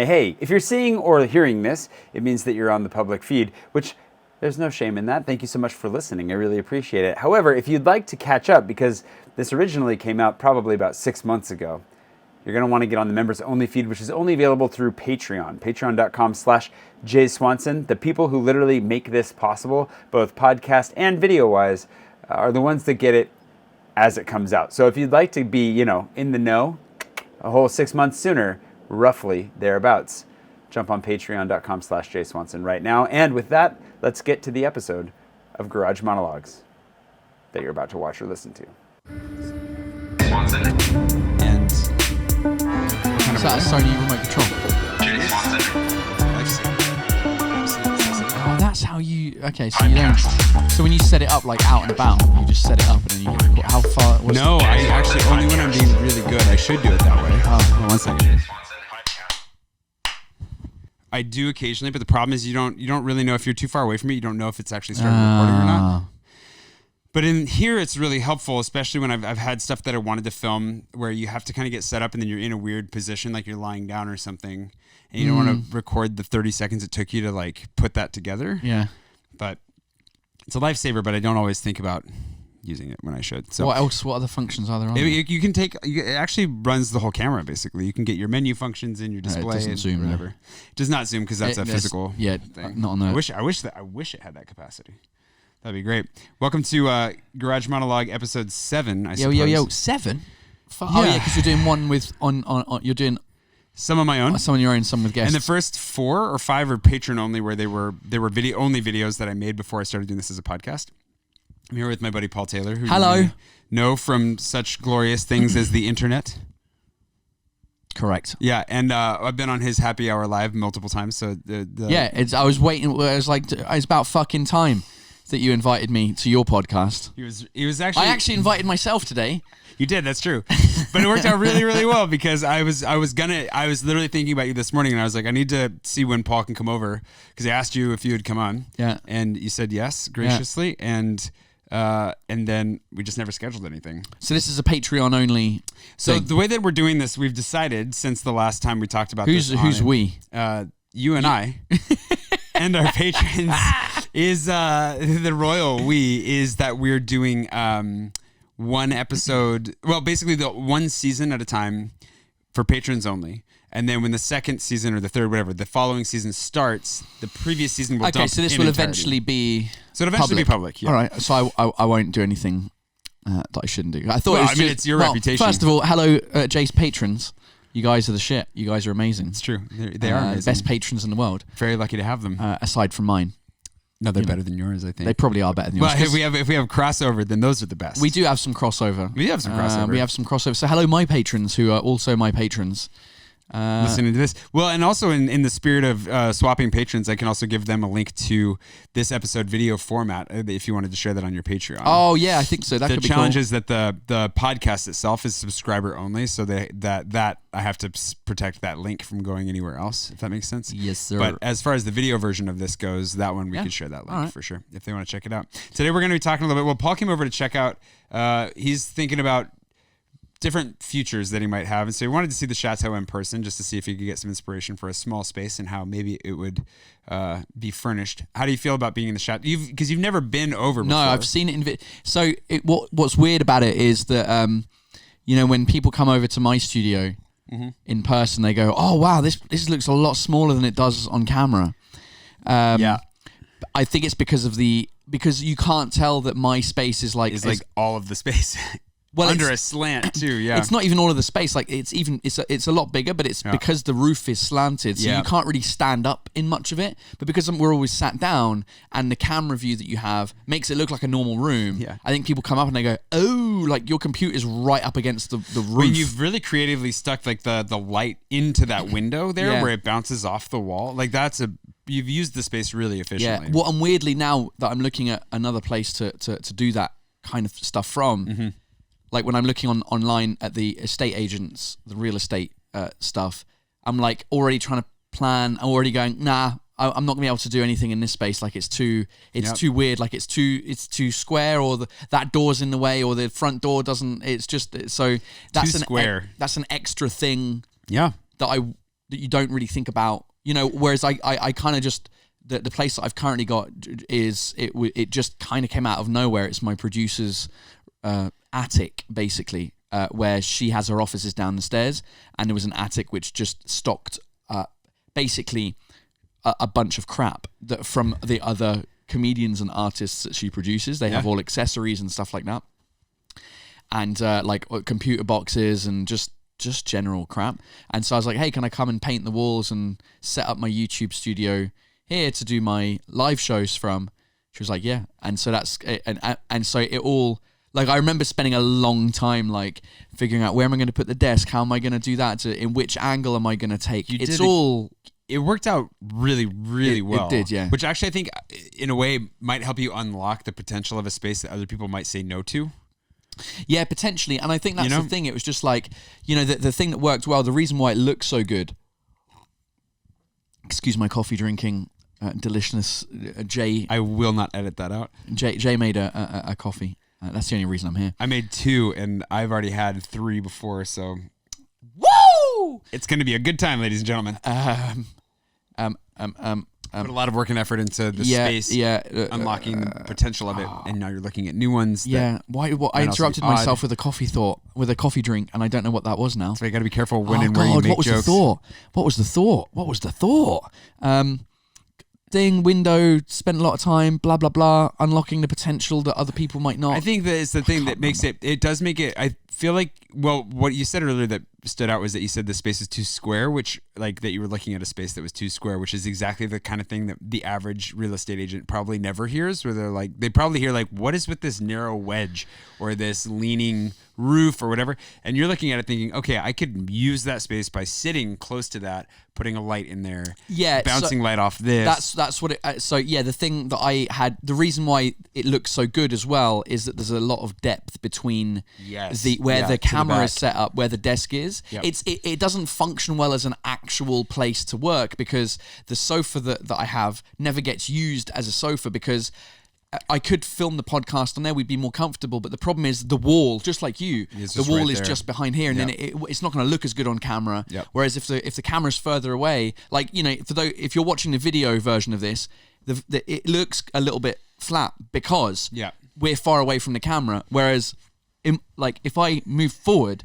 Hey, if you're seeing or hearing this, it means that you're on the public feed, which there's no shame in that. Thank you so much for listening. I really appreciate it. However, if you'd like to catch up, because this originally came out probably about 6 months ago, you're going to want to get on the members only feed, which is only available through Patreon, patreon.com/JSwanson. The people who literally make this possible, both podcast and video wise, are the ones that get it as it comes out. So if you'd like to be, in the know a whole 6 months sooner, roughly thereabouts, jump on patreon.com/JSwanson right now. And with that, let's get to the episode of Garage Monologues that you're about to watch or listen to. Swanson. And Sony remote control. Jay Swanson. Oh, that's how you. Okay, so you don't. So when you set it up like out and about, you just set it up and then you. How far? No, I actually only when I'm being really good. I should do it that way. Oh, 1 second. I do occasionally, but the problem is you don't really know if you're too far away from it. You don't know if it's actually started recording or not. But in here, it's really helpful, especially when I've had stuff that I wanted to film where you have to kind of get set up and then you're in a weird position, like you're lying down or something, and you don't want to record the 30 seconds it took you to like put that together. Yeah. But it's a lifesaver, but I don't always think about using it when I should. So what else? What other functions are there on? You can take. It actually runs the whole camera basically. You can get your menu functions in your display. It doesn't zoom, whatever. no. It does not zoom because that's a physical. Yeah, thing. not on that. I wish it had that capacity. That'd be great. Welcome to Garage Monologue episode 7. I suppose. Yo, 7. Oh yeah, because you're doing one with on. You're doing some of my own, some on your own, some with guests. And the first 4 or 5 are patron only, where they were video only videos that I made before I started doing this as a podcast. I'm here with my buddy Paul Taylor, who Hello. you know from such glorious things as the internet. Correct. Yeah, and I've been on his happy hour live multiple times. So I was waiting. I was like, it's about fucking time that you invited me to your podcast. He was actually. I actually invited myself today. You did, that's true. But it worked out really, really well because I was literally thinking about you this morning and I was like, I need to see when Paul can come over because I asked you if you would come on. Yeah. And you said yes graciously and then we just never scheduled anything. So this is a Patreon only. So thing. the way that we're doing this, we've decided since the last time we talked about who's we? You and I and our patrons is the royal we is that we're doing one episode, well, basically the one season at a time for patrons only. And then when the second season or the third, whatever, the following season starts, the previous season will dump. Okay, so this will eventually be So it'll eventually be public, yeah. All right, so I won't do anything that I shouldn't do. I thought well, it's your reputation. First of all, hello, Jace patrons. You guys are the shit. You guys are amazing. It's true. They are amazing. Best patrons in the world. Very lucky to have them. Aside from mine. No, they're better than yours, I think. They probably are better than yours. Well, if we have crossover, then those are the best. We do have some crossover. We have some crossover. So hello, my patrons, who are also my patrons. Listening to this. Well, and also in the spirit of swapping patrons, I can also give them a link to this episode video format if you wanted to share that on your Patreon. Oh, yeah, I think so. That could be cool. The challenge is that the podcast itself is subscriber only, so that I have to protect that link from going anywhere else, if that makes sense. Yes, sir. But as far as the video version of this goes, that one we can share that link for sure, if they want to check it out. Today we're going to be talking a little bit. Well, Paul came over to check out, he's thinking about different futures that he might have. And so he wanted to see the chateau in person just to see if he could get some inspiration for a small space and how maybe it would be furnished. How do you feel about being in the chateau? Because you've never been over before. No, I've seen it in So what's weird about it is that, when people come over to my studio in person, they go, oh, wow, this looks a lot smaller than it does on camera. Yeah. I think it's because you can't tell that my space is like all of the space. Well, under a slant too, yeah. It's not even all of the space. Like it's a lot bigger, but it's because the roof is slanted, so you can't really stand up in much of it. But because we're always sat down, and the camera view that you have makes it look like a normal room. Yeah. I think people come up and they go, "Oh, like your computer's right up against the roof." When you've really creatively stuck like the light into that window there, where it bounces off the wall, like you've used the space really efficiently. Yeah. Well, and weirdly now that I'm looking at another place to do that kind of stuff from. Mm-hmm. Like when I'm looking online at the estate agents, the real estate stuff, I'm like already trying to plan. I'm already going, nah, I'm not gonna be able to do anything in this space. Like it's too weird. Like it's too square, or that door's in the way, or the front door doesn't. It's just so that's too square. That's an extra thing. Yeah. That I that you don't really think about, whereas I kind of just, the place that I've currently got is, it just kind of came out of nowhere. It's my producer's attic, basically, where she has her offices down the stairs, and there was an attic which just stocked basically a bunch of crap that from the other comedians and artists that she produces. They have all accessories and stuff like that, and like computer boxes and just general crap. And so I was like, hey, can I come and paint the walls and set up my YouTube studio here to do my live shows from? She was like, yeah. And so that's and so it all, like, I remember spending a long time like figuring out, where am I going to put the desk? How am I going to do that? In which angle am I going to take? It worked out really, really well. It did, yeah. Which actually I think, in a way, might help you unlock the potential of a space that other people might say no to. Yeah, potentially. And I think that's the thing. It was just like, the thing that worked well, the reason why it looks so good. Excuse my coffee drinking, deliciousness. Jay. I will not edit that out. Jay made a coffee. That's the only reason I'm here. I made 2, and I've already had 3 before, so. Woo! It's going to be a good time, ladies and gentlemen. Put a lot of work and effort into the space, unlocking the potential of it, and now you're looking at new ones. Why? I interrupted myself with a coffee drink, and I don't know what that was now. So you got to be careful when and where you make jokes. What was the thought? Window, spent a lot of time, blah, blah, blah, unlocking the potential that other people might not. I think that it's the thing that makes it does make it, I feel like, well, what you said earlier that stood out was that you said the space is too square, which, like, that you were looking at a space that was too square, which is exactly the kind of thing that the average real estate agent probably never hears, where they're like, they probably hear like, what is with this narrow wedge or this leaning roof or whatever? And you're looking at it thinking, okay, I could use that space by sitting close to that, putting a light in there, bouncing light off this. That's what it. The thing that I had, the reason why it looks so good as well is that there's a lot of depth between where the camera is set up, where the desk is. Yep. It doesn't function well as an actual place to work, because the sofa that I have never gets used as a sofa, because I could film the podcast on there, we'd be more comfortable, but the problem is the wall, just like you, the wall is just behind here, and then it's not going to look as good on camera. Yep. Whereas if the camera's further away, like, if you're watching the video version of this, it looks a little bit flat because we're far away from the camera. Whereas, if I move forward,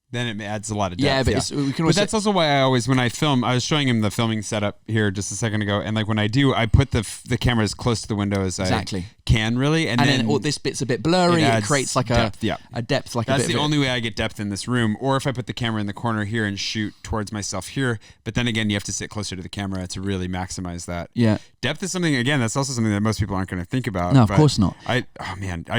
then it adds a lot of depth. But that's also why I always, when I film, I was showing him the filming setup here just a second ago, and like when I do, I put the camera as close to the window as I can, really, and then all this bit's a bit blurry. It creates like depth, a depth. Like that's the only way I get depth in this room. Or if I put the camera in the corner here and shoot towards myself here, but then again, you have to sit closer to the camera to really maximize that. Yeah, depth is something. Again, that's also something that most people aren't going to think about. No, of course not. I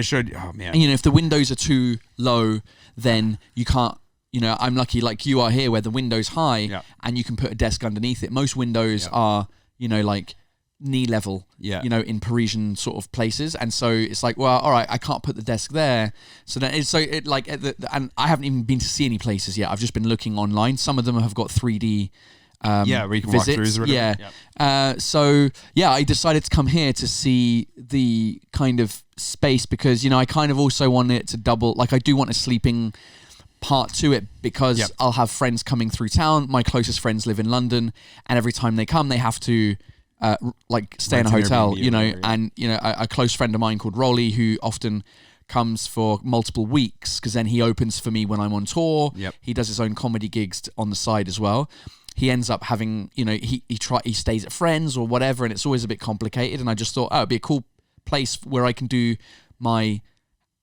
should. And, if the windows are too low, then you can't. I'm lucky like you are here, where the window's high and you can put a desk underneath it. Most windows are, like knee level, in Parisian sort of places. And so it's like, well, all right, I can't put the desk there. So then and I haven't even been to see any places yet. I've just been looking online. Some of them have got 3D where you can visits. walk throughs or whatever. I decided to come here to see the kind of space, because, I kind of also want it to double, like I do want a sleeping part to it, because I'll have friends coming through town. My closest friends live in London, and every time they come, they have to stay in a hotel, and a close friend of mine called Rolly, who often comes for multiple weeks, because then he opens for me when I'm on tour. He does his own comedy gigs on the side as well. He ends up having, he stays at friends or whatever, and it's always a bit complicated. And I just thought, it'd be a cool place where I can do my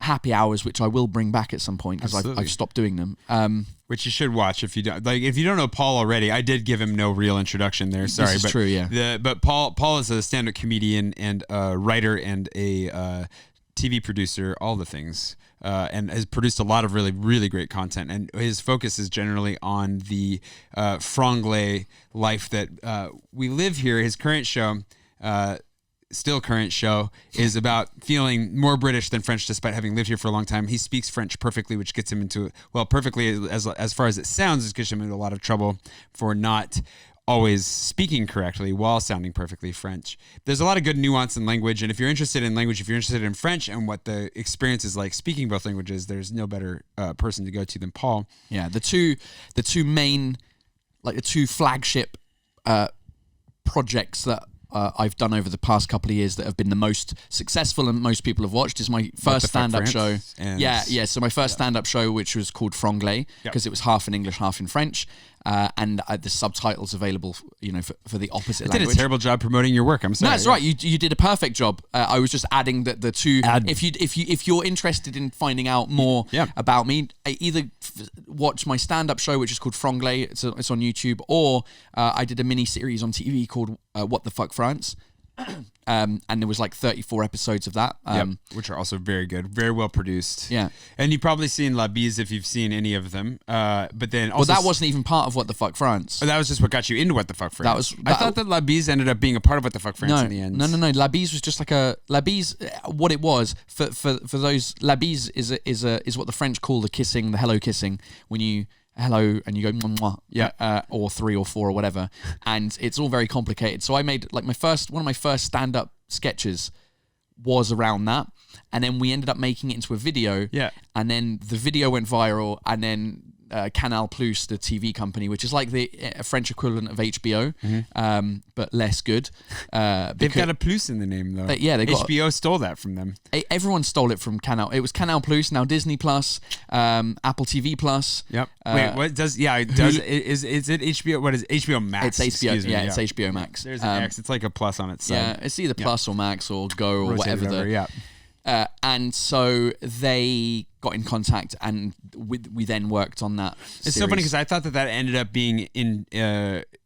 happy hours, which I will bring back at some point, because I've stopped doing them. Which you should watch if you don't. Like, if you don't know Paul already, I did give him no real introduction there. Sorry, this is true. Yeah. But Paul is a stand-up comedian and a writer and a TV producer, all the things, and has produced a lot of really, really great content. And his focus is generally on the franglais life that we live here. His current show. Still current show is about feeling more British than French despite having lived here for a long time. He speaks French perfectly, which gets him into, well, perfectly as far as it sounds, it gets him into a lot of trouble for not always speaking correctly while sounding perfectly French. There's a lot of good nuance in language, and if you're interested in language, if you're interested in French and what the experience is like speaking both languages, there's no better person to go to than Paul. Yeah, the two main like the two flagship projects that I've done over the past couple of years that have been the most successful and most people have watched is my first stand-up show. So my first stand-up show, which was called Franglais, because it was half in English, half in French, and the subtitles available, for the opposite language. I did a terrible job promoting your work. I'm sorry. No, that's right. You did a perfect job. I was just adding the two. If you're interested in finding out more about me, either watch my stand-up show, which is called Franglais. It's on YouTube, or I did a mini series on TV called What the Fuck France. And there was like 34 episodes of that, which are also very good, very well produced. Yeah, and you've probably seen La Bise if you've seen any of them. But then also, that wasn't even part of What the Fuck France. That was just what got you into What the Fuck France. I thought that La Bise ended up being a part of What the Fuck France in the end. No. La Bise was just like La Bise. What it was for those, La Bise is what the French call the kissing, the hello kissing, when you hello and you go mwah, mwah, or 3 or 4 or whatever, and it's all very complicated. So I made like one of my first stand-up sketches was around that, and then we ended up making it into a video, and then the video went viral, and then Canal Plus, the TV company, which is like the French equivalent of HBO, but less good. They've got a plus in the name, though. They HBO stole that from them. Everyone stole it from Canal. It was Canal Plus, now Disney Plus, Apple TV Plus. Yep. Wait, what does? Yeah, it does. Is it HBO? What is it? HBO Max? It's HBO. It's HBO Max. There's an X. It's like a plus on its side. Yeah, it's either Plus or Max or Go or Rotate whatever. And so they got in contact, and we then worked on that. It's so funny because I thought that ended up being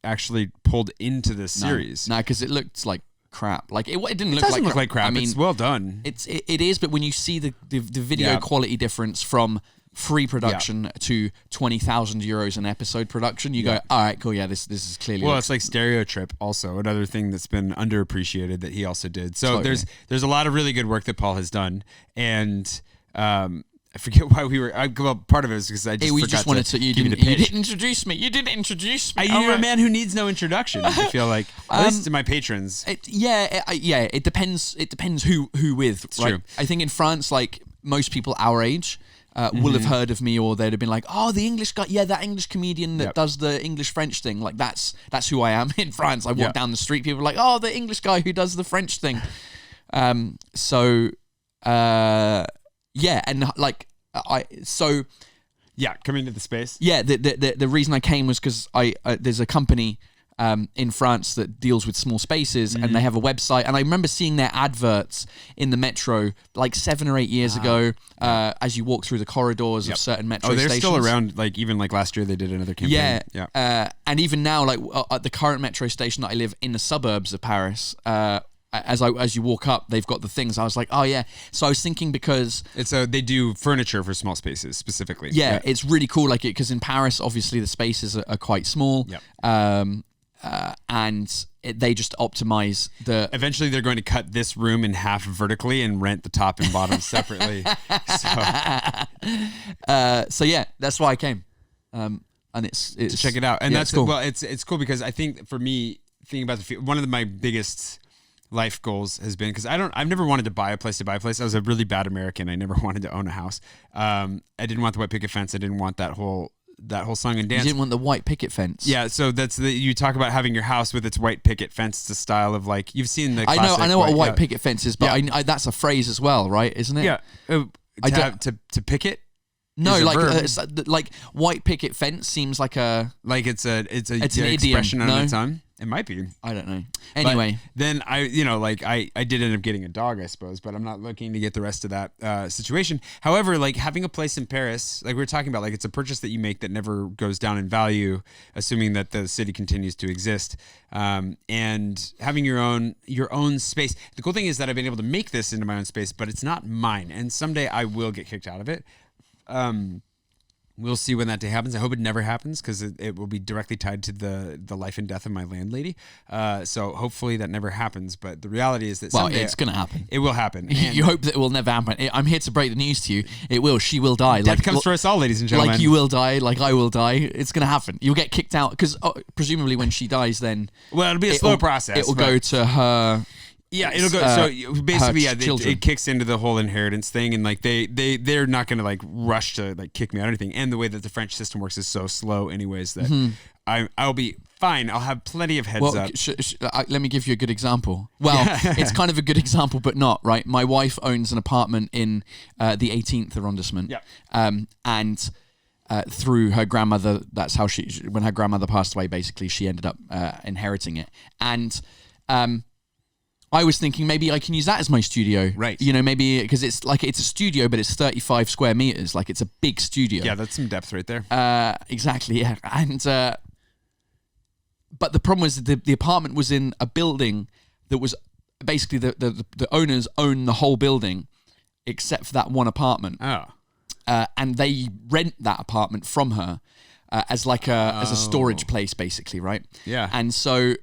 actually pulled into this series. No, because it looked like crap. Like it didn't look doesn't like look like crap. I mean, it's well done. It is, but when you see the video quality difference from free production to 20,000 euros an episode production, you go, all right, cool, this is clearly. Well, it's like Stereo Trip, also another thing that's been underappreciated that he also did. So there's a lot of really good work that Paul has done, and I forget why we were. Well, part of it is because I just wanted to. You didn't introduce me. You didn't introduce me. You're a man who needs no introduction. I feel like, at least to my patrons. It depends. It depends who with. It's true. I think in France, like most people our age, will have heard of me, or they'd have been like, "Oh, the English guy, that English comedian that does the English French thing." Like that's who I am in France. I walk down the street, people are like, "Oh, the English guy who does the French thing." And coming to the space. Yeah, the reason I came was because there's a company in France that deals with small spaces, and they have a website, and I remember seeing their adverts in the metro like 7 or 8 years ago, as you walk through the corridors of certain metro stations. They're still around. Like even like last year, they did another campaign. And even now, like at the current metro station that I live in, the suburbs of Paris, as you walk up, they've got the things. I was like, oh yeah. So I was thinking, because they do furniture for small spaces specifically. Yeah, it's really cool. Like because in Paris, obviously the spaces are quite small. And they just optimize the. Eventually, they're going to cut this room in half vertically and rent the top and bottom separately. So yeah, that's why I came, and it's to check it out. And that's cool. Well, it's cool because I think for me, thinking about one of my biggest life goals has been, because I've never wanted to buy a place. I was a really bad American. I never wanted to own a house. I didn't want the white picket fence. I didn't want that whole song and dance. You didn't want the white picket fence. Yeah, so you talk about having your house with its white picket fence. It's a style of like, you've seen the classic. I know what a white picket fence is, but I that's a phrase as well, right? Isn't it? Yeah. To picket. No, like white picket fence seems like it's an idiom. Expression on its own. It might be. I don't know. Anyway, but then I did end up getting a dog, I suppose, but I'm not looking to get the rest of that situation. However, like having a place in Paris, like we were talking about, like it's a purchase that you make that never goes down in value, assuming that the city continues to exist. And having your own space. The cool thing is that I've been able to make this into my own space, but it's not mine. And someday I will get kicked out of it. We'll see when that day happens. I hope it never happens, because it will be directly tied to the life and death of my landlady. So hopefully that never happens. But the reality is that someday it's going to happen. It will happen. You hope that it will never happen. I'm here to break the news to you. It will. She will die. Death comes for us all, ladies and gentlemen. Like you will die. Like I will die. It's going to happen. You'll get kicked out, because presumably when she dies, then it'll be a slow process. It will go to her. Yeah, it'll go. So basically, it kicks into the whole inheritance thing, and like they're not going to like rush to like kick me out or anything. And the way that the French system works is so slow, anyways, that I'll be fine. I'll have plenty of heads up. Let me give you a good example. Well, it's kind of a good example, but not, right? My wife owns an apartment in the 18th arrondissement. Yeah. And through her grandmother, that's how when her grandmother passed away, basically, she ended up inheriting it. And I was thinking maybe I can use that as my studio. Right. You know, maybe because it's a studio, but it's 35 square meters. Like, it's a big studio. Yeah, that's some depth right there. Exactly, yeah. And but the problem was that the apartment was in a building that was basically the owners own the whole building except for that one apartment. Oh. And they rent that apartment from her as a storage place, basically, right? Yeah. And so,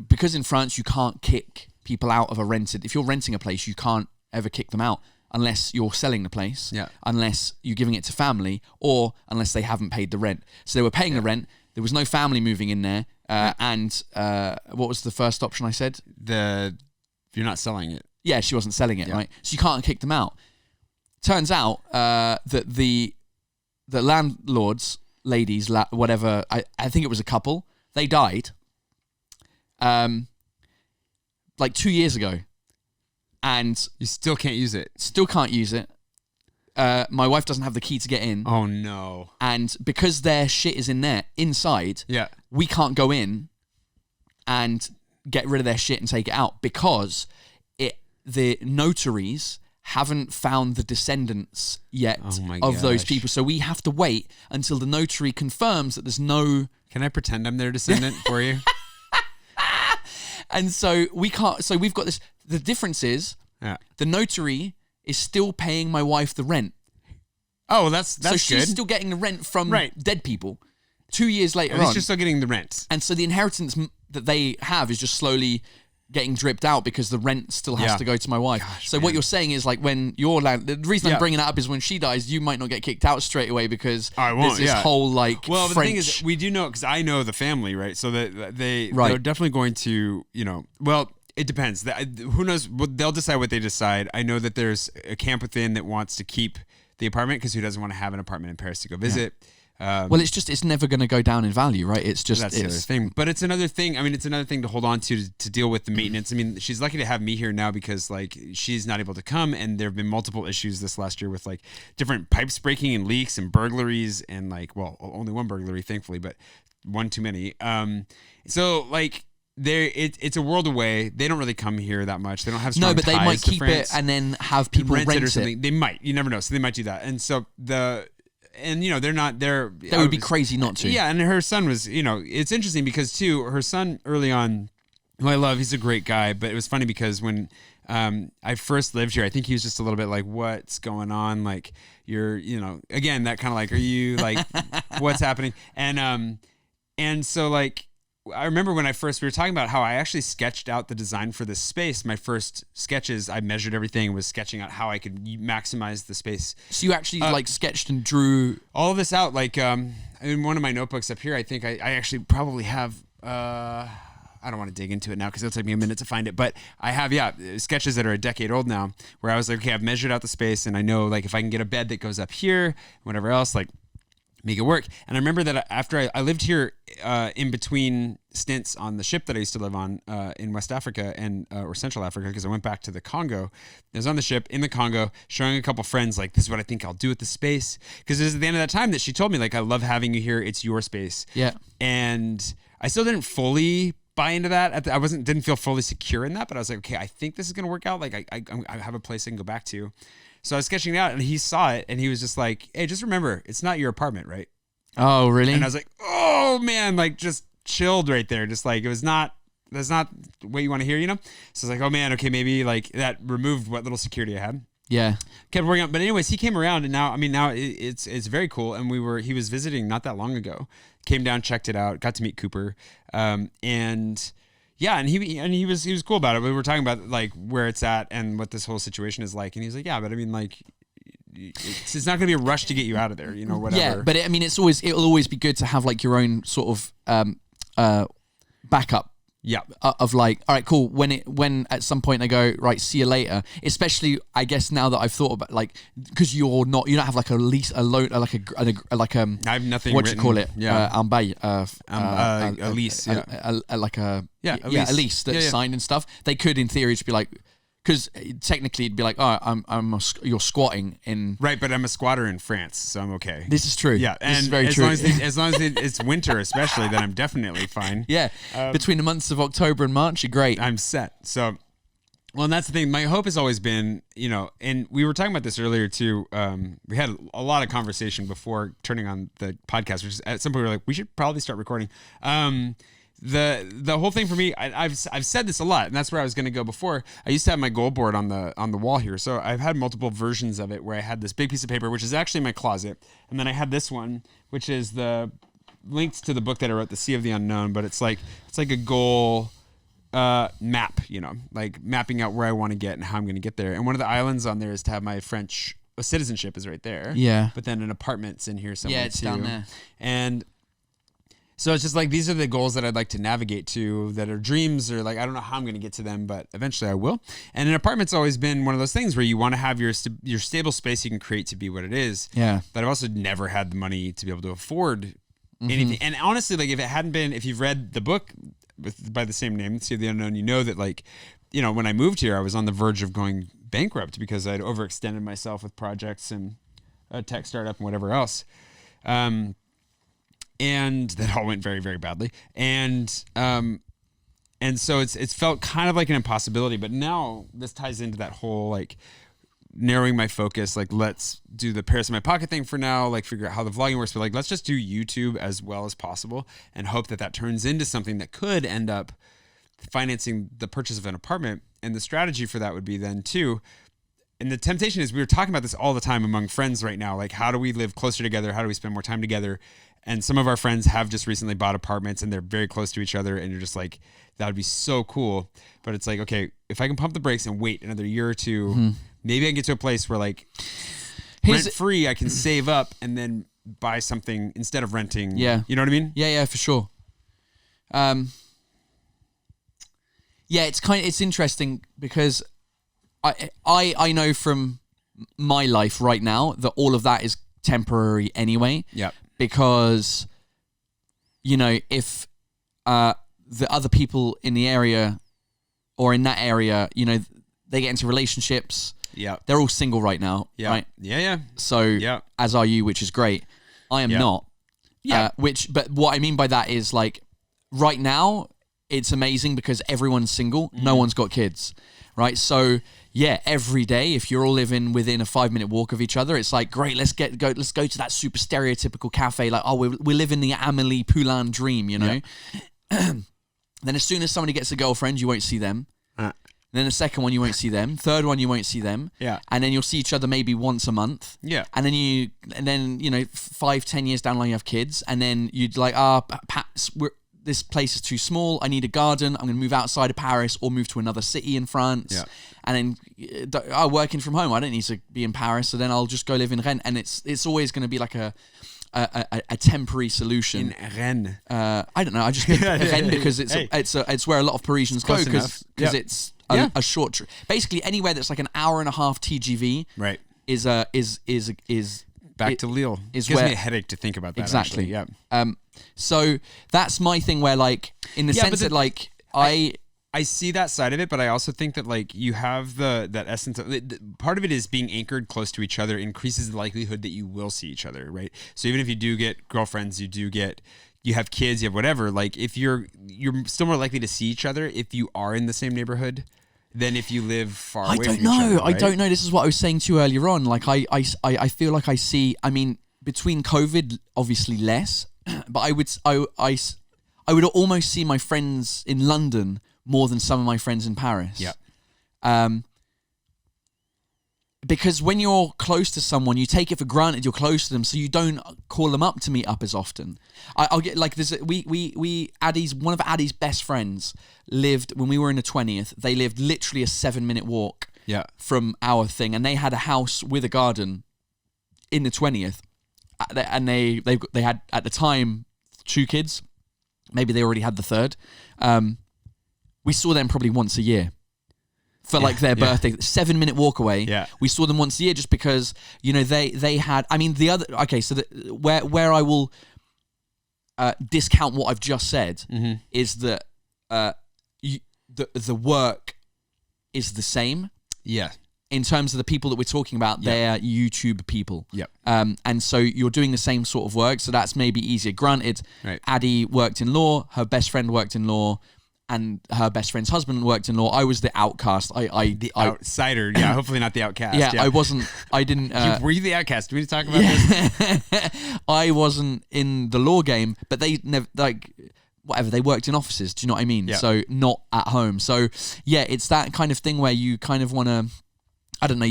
because in France you can't kick people out of if you're renting a place, you can't ever kick them out unless you're selling the place, unless you're giving it to family, or unless they haven't paid the rent. So they were paying the rent. There was no family moving in there. And what was the first option I said? You're not selling it. Yeah, she wasn't selling it, right? So you can't kick them out. Turns out that the landlords, ladies, whatever, I think it was a couple, they died like 2 years ago. And you still can't use it. Still can't use it. My wife doesn't have the key to get in. Oh, no. And because their shit is in there, inside, we can't go in and get rid of their shit and take it out because the notaries haven't found the descendants yet of those people. So we have to wait until the notary confirms that there's no... Can I pretend I'm their descendant for you? And so we can't... So we've got this... The difference is the notary is still paying my wife the rent. Oh, that's so good. She's still getting the rent from dead people 2 years later At least you're still getting the rent. And so the inheritance that they have is just slowly getting dripped out because the rent still has to go to my wife. Gosh, so what you're saying is like when the reason I'm bringing that up is when she dies, you might not get kicked out straight away because there's this whole like Well, but French... the thing is, we do know, because I know the family, right? So that they're definitely going to, well... It depends. Who knows? They'll decide what they decide. I know that there's a camp within that wants to keep the apartment because who doesn't want to have an apartment in Paris to go visit? Well, it's never going to go down in value, right? It's just that's the other thing. But it's another thing. I mean, it's another thing to hold on to deal with the maintenance. I mean, she's lucky to have me here now because like she's not able to come, and there have been multiple issues this last year with like different pipes breaking and leaks and burglaries and like only one burglary thankfully, but one too many. So like. It's a world away. They don't really come here that much. They don't have strong but they ties might to keep France. it and then have people rent it or something. They might. You never know. So they might do that. And so they're not. That would be crazy not to. Yeah, and her son was. It's interesting because too, her son early on, who I love. He's a great guy. But it was funny because when I first lived here, I think he was just a little bit like, "What's going on?" Like you're, again that kind of like, "Are you like, what's happening?" And so like. I remember when we were talking about how I actually sketched out the design for this space. My first sketches, I measured everything, was sketching out how I could maximize the space. So you actually like sketched and drew all of this out. Like in one of my notebooks up here, I think I actually probably have, I don't want to dig into it now because it'll take me a minute to find it. But I have, sketches that are a decade old now where I was like, okay, I've measured out the space and I know like if I can get a bed that goes up here, whatever else, like make it work. And I remember that after I lived here in between stints on the ship that I used to live on in West Africa and or Central Africa, because I went back to the Congo. I was on the ship in the Congo showing a couple friends like, this is what I think I'll do with the space. Because it was at the end of that time that she told me like, I love having you here. It's your space. Yeah. And I still didn't fully buy into that. I didn't feel fully secure in that, but I was like, okay, I think this is going to work out. Like I have a place I can go back to. So I was sketching it out and he saw it and he was just like, hey, just remember, it's not your apartment, right? Oh, really? And I was like, oh man, like just chilled right there. Just like, that's not what you want to hear, So I was like, oh man, okay, maybe like that removed what little security I had. Yeah. Kept working out. But anyways, he came around and now it's very cool. And he was visiting not that long ago, came down, checked it out, got to meet Cooper. And he was cool about it. We were talking about like where it's at and what this whole situation is like. And he's like, yeah, but I mean, like, it's not going to be a rush to get you out of there, whatever. Yeah, but it'll always be good to have like your own sort of backup Yeah. Of like, all right, cool. When at some point they go, right, see you later. Especially, I guess now that I've thought about like, because you don't have like a lease, a loan, like a I have nothing. What do you call it? Yeah. Un bail, A lease. Yeah. Like a lease. a lease that's signed and stuff. They could, in theory, just be like, because technically it'd be like, oh, you're squatting in. Right, but I'm a squatter in France, so I'm okay. This is true. Yeah, this and is very true. As long as it's winter, especially, then I'm definitely fine. Yeah, between the months of October and March, you're great. I'm set. So, well, and that's the thing. My hope has always been, and we were talking about this earlier too. We had a lot of conversation before turning on the podcast, which is at some point we were like, we should probably start recording. The whole thing for me, I've said this a lot, and that's where I was going to go before. I used to have my goal board on the wall here, so I've had multiple versions of it where I had this big piece of paper, which is actually in my closet, and then I had this one, which is the links to the book that I wrote, The Sea of the Unknown, but it's like a goal map, like mapping out where I want to get and how I'm going to get there. And one of the islands on there is to have my French citizenship is right there. Yeah. But then an apartment's in here somewhere. Yeah, it's too. down there. And so it's just like, these are the goals that I'd like to navigate to, that are dreams, or like, I don't know how I'm going to get to them, but eventually I will. And an apartment's always been one of those things where you want to have your stable space you can create to be what it is. Yeah. But I've also never had the money to be able to afford anything. And honestly, like if you've read the book by the same name, Sea of the Unknown, you know that like, when I moved here, I was on the verge of going bankrupt because I'd overextended myself with projects and a tech startup and whatever else. And that all went very, very badly. And so it's felt kind of like an impossibility, but now this ties into that whole, like, narrowing my focus, like, let's do the Paris in my pocket thing for now, like figure out how the vlogging works, but like, let's just do YouTube as well as possible and hope that turns into something that could end up financing the purchase of an apartment. And the strategy for that would be then too, and the temptation is, we were talking about this all the time among friends right now, like, how do we live closer together? How do we spend more time together? And some of our friends have just recently bought apartments and they're very close to each other. And you're just like, that would be so cool. But it's like, okay, if I can pump the brakes and wait another year or two, maybe I can get to a place where, like, rent free, I can save up and then buy something instead of renting. Yeah. You know what I mean? Yeah, for sure. Yeah, it's interesting because I know from my life right now that all of that is temporary anyway. Yeah. Because, if the other people in the area or in that area, they get into relationships. Yeah. They're all single right now. Yeah. Right? Yeah. So, as are you, which is great. I am not. Yeah. But what I mean by that is, like, right now, it's amazing because everyone's single. No one's got kids. Right? So, yeah, every day, if you're all living within a 5-minute walk of each other, it's like, great, let's go to that super stereotypical cafe. Like, oh, we're living the Amélie Poulain dream, Then as soon as somebody gets a girlfriend, you won't see them. Then the second one, you won't see them. Third one, you won't see them. Yeah. And then you'll see each other maybe once a month. Yeah. And then 5-10 years down the line, you have kids, and then you'd like, this place is too small. I need a garden. I'm going to move outside of Paris or move to another city in France. Yeah. And then working from home, I don't need to be in Paris, so then I'll just go live in Rennes. And it's always going to be like a temporary solution. In Rennes. I don't know. I just picked Rennes because it's where a lot of Parisians go because it's a short trip. Basically, anywhere that's like an hour and a half TGV. Right. Is back to Lille. Gives me a headache to think about that. Exactly. Actually. Yeah. So that's my thing where, like, in the sense that, like, I see that side of it, but I also think that, like, you have that essence of part of it is being anchored close to each other increases the likelihood that you will see each other, right? So even if you do get girlfriends, you have kids, you have whatever, like, if you're still more likely to see each other if you are in the same neighborhood than if you live far away from each other. I don't know. This is what I was saying to you earlier on. Like, I feel like I see, I mean, between COVID, obviously less, but I would almost see my friends in London more than some of my friends in Paris. Yeah. Because when you're close to someone, you take it for granted you're close to them, so you don't call them up to meet up as often. I'll get like this. One of Addie's best friends lived when we were in the 20th. They lived literally a 7-minute walk from our thing, and they had a house with a garden in the 20th, and they had at the time 2 kids. Maybe they already had the third. we saw them probably once a year for like their birthday, 7-minute walk away. Yeah. We saw them once a year just because, they had, I mean, so where I will discount what I've just said is that the work is the same. Yeah. In terms of the people that we're talking about, they're YouTube people. Yep. And so you're doing the same sort of work, so that's maybe easier. Granted, Right. Addie worked in law, her best friend worked in law, and her best friend's husband worked in law. I was the outcast. The outsider. Yeah, hopefully not the outcast. Yeah, I didn't... were you the outcast? Do we need to talk about this? I wasn't in the law game, but they never... whatever, they worked in offices, do you know what I mean? Yeah. So not at home. So yeah, it's that kind of thing where you kind of want to... I don't know.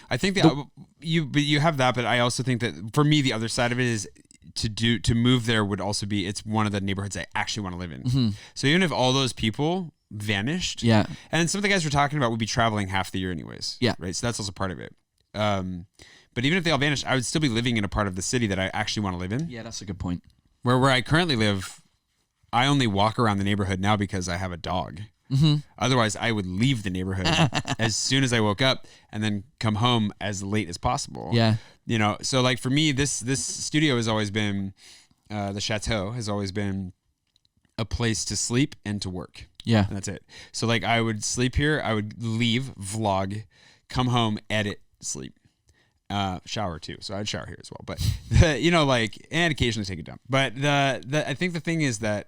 I think you have that, but I also think that for me, the other side of it is to move there would also be, it's one of the neighborhoods I actually want to live in. Mm-hmm. So even if all those people vanished, and some of the guys we're talking about would be traveling half the year anyways, right? So that's also part of it. But even if they all vanished, I would still be living in a part of the city that I actually want to live in. Yeah, that's a good point. Where I currently live, I only walk around the neighborhood now because I have a dog. Mm-hmm. Otherwise, I would leave the neighborhood as soon as I woke up and then come home as late as possible. Yeah. So like for me, this studio has always been, the chateau has always been a place to sleep and to work. Yeah. And that's it. So like I would sleep here, I would leave, vlog, come home, edit, sleep. Shower too. So I'd shower here as well. But and occasionally take a dump. But I think the thing is that,